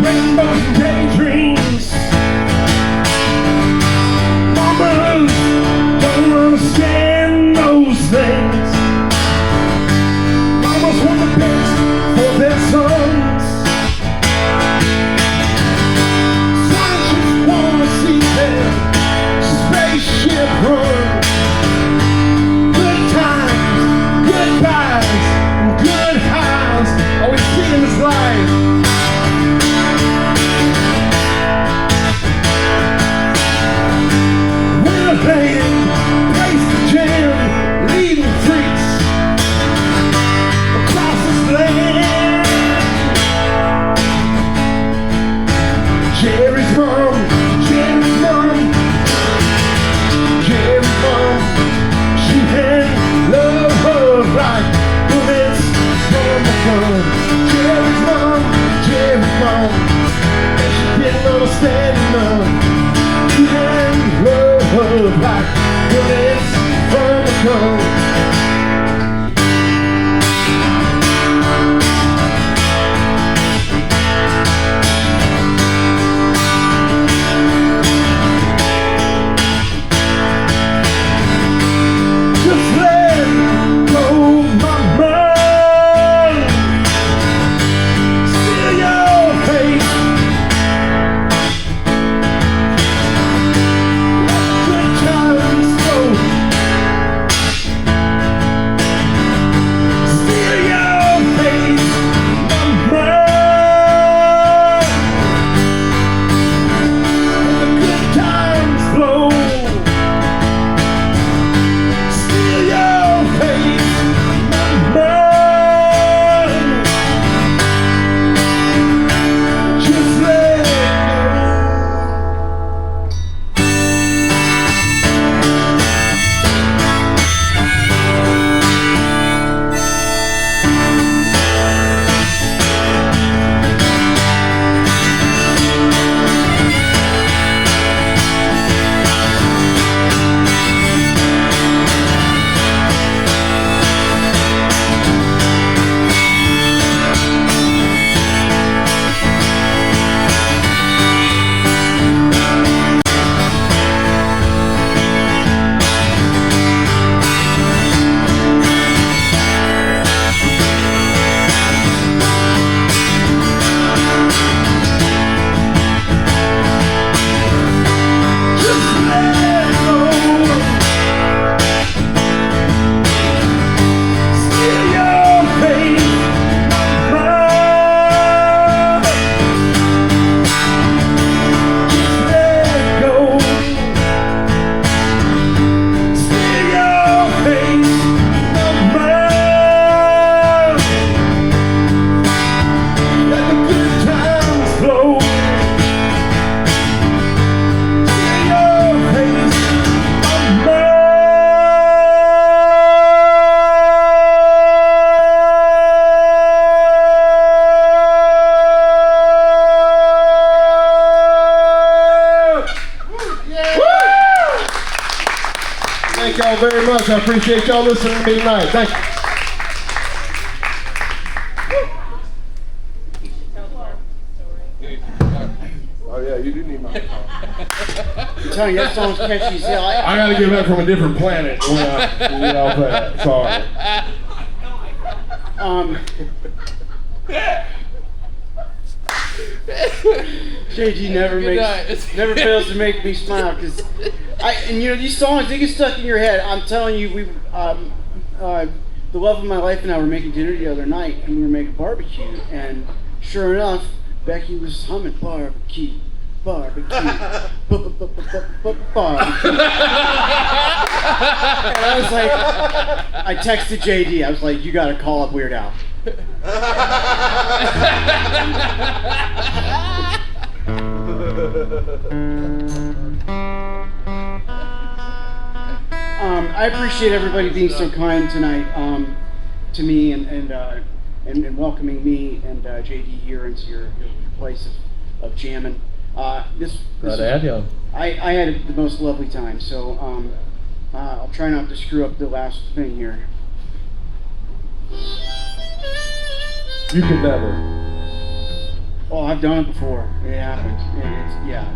Rainbows and daydreams. Mamas don't understand those things. Mamas want the best for their sons. love like bullets from a gun. Just let go my mind. Steal your face. Good times slow. Steal your face, my mind. The good times flow. Steal your face, my mind. Just let thank y'all very much. I appreciate y'all listening to me tonight. Thank you. Oh yeah, you do need my I'm telling you, that song's catchy as hell. I gotta get back from a different planet when I play that. Sorry. JG never fails to make me smile because and you know these songs they get stuck in your head. I'm telling you, the love of my life and I were making dinner the other night and we were making barbecue and sure enough Becky was humming barbecue, barbecue, barbecue. And I was like, I texted JD. I was like, you got to call up Weird Al. I appreciate everybody being so kind tonight to me and welcoming me and JD here into your place of jamming. I had the most lovely time, so I'll try not to screw up the last thing here. You could never. Oh, I've done it before. It happens.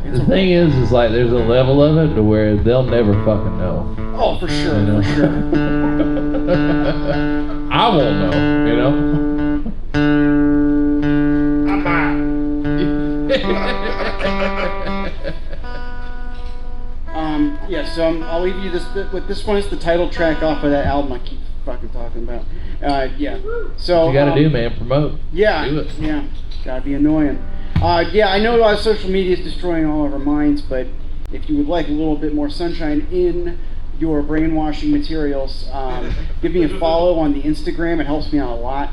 It's The thing is like there's a level of it to where they'll never fucking know. Oh, for sure, You know? for sure. I won't know, you know? I'm out. So I'll leave you with this one is the title track off of that album I keep fucking talking about. So You gotta do, man, promote. Yeah, Do it. yeah, gotta be annoying. I know social media is destroying all of our minds, but if you would like a little bit more sunshine in your brainwashing materials, give me a follow on the Instagram. It helps me out a lot.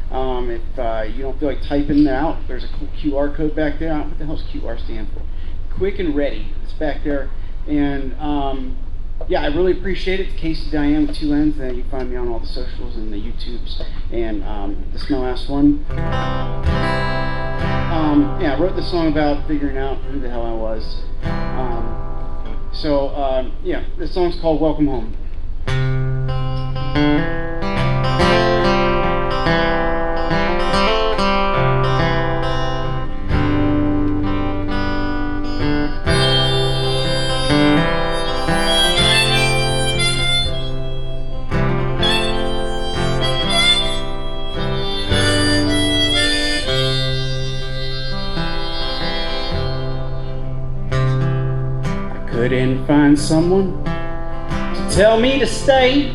If you don't feel like typing it out, there's a cool QR code back there. What the hell's QR stand for? Quick and Ready. It's back there. And I really appreciate it. It's Casey Dianne with 2 N's. You can find me on all the socials and the YouTubes. And this is my last one. I wrote this song about figuring out who the hell I was. So, yeah, this song's called Welcome Home. Couldn't find someone to tell me to stay,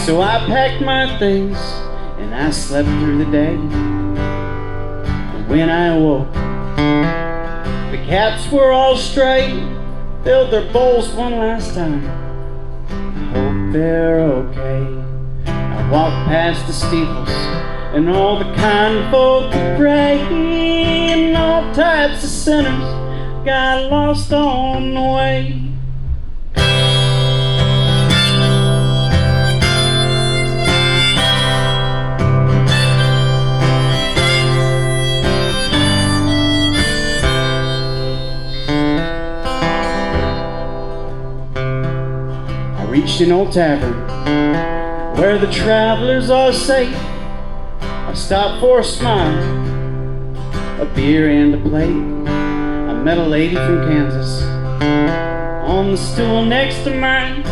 so I packed my things and I slept through the day. And when I awoke, the cats were all straight, filled their bowls one last time. I hope they're okay. I walked past the steeples and all the kind folk who pray, and all types of sinners got lost on the way. I reached an old tavern where the travelers are safe. I stopped for a smile, a beer and a plate. Met a lady from Kansas on the stool next to mine,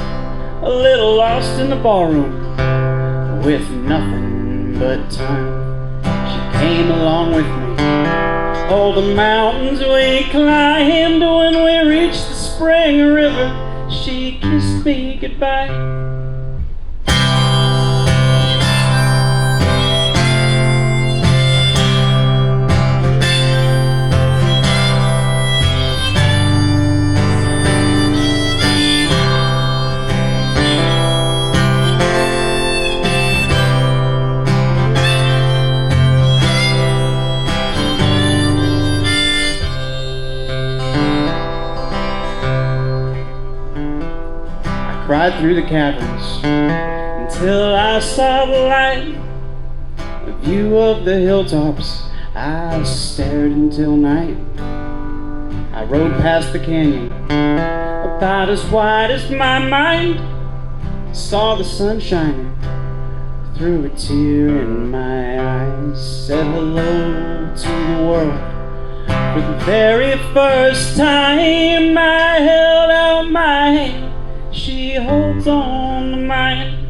a little lost in the ballroom with nothing but time. She came along with me, all the mountains we climbed. When we reached the spring river, she kissed me goodbye. Cried through the caverns until I saw the light. The view of the hilltops, I stared until night. I rode past the canyon, about as wide as my mind. Saw the sun shining through a tear in my eyes. Said hello to the world for the very first time. I held out my hand, she holds on to mine.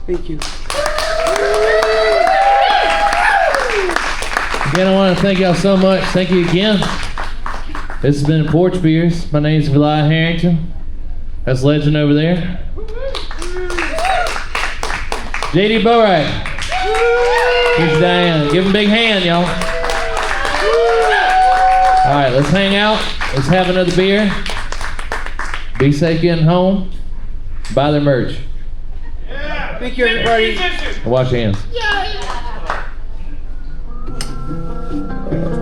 Thank you. Again, I want to thank y'all so much. Thank you again. This has been Porch Beers. My name is Vilai Harrington. That's Legend over there. JD Boatwright. Here's Dianne. Give him a big hand, y'all. All right, let's hang out. Let's have another beer. Be safe getting home. Buy their merch. Thank you, everybody. Wash your hands.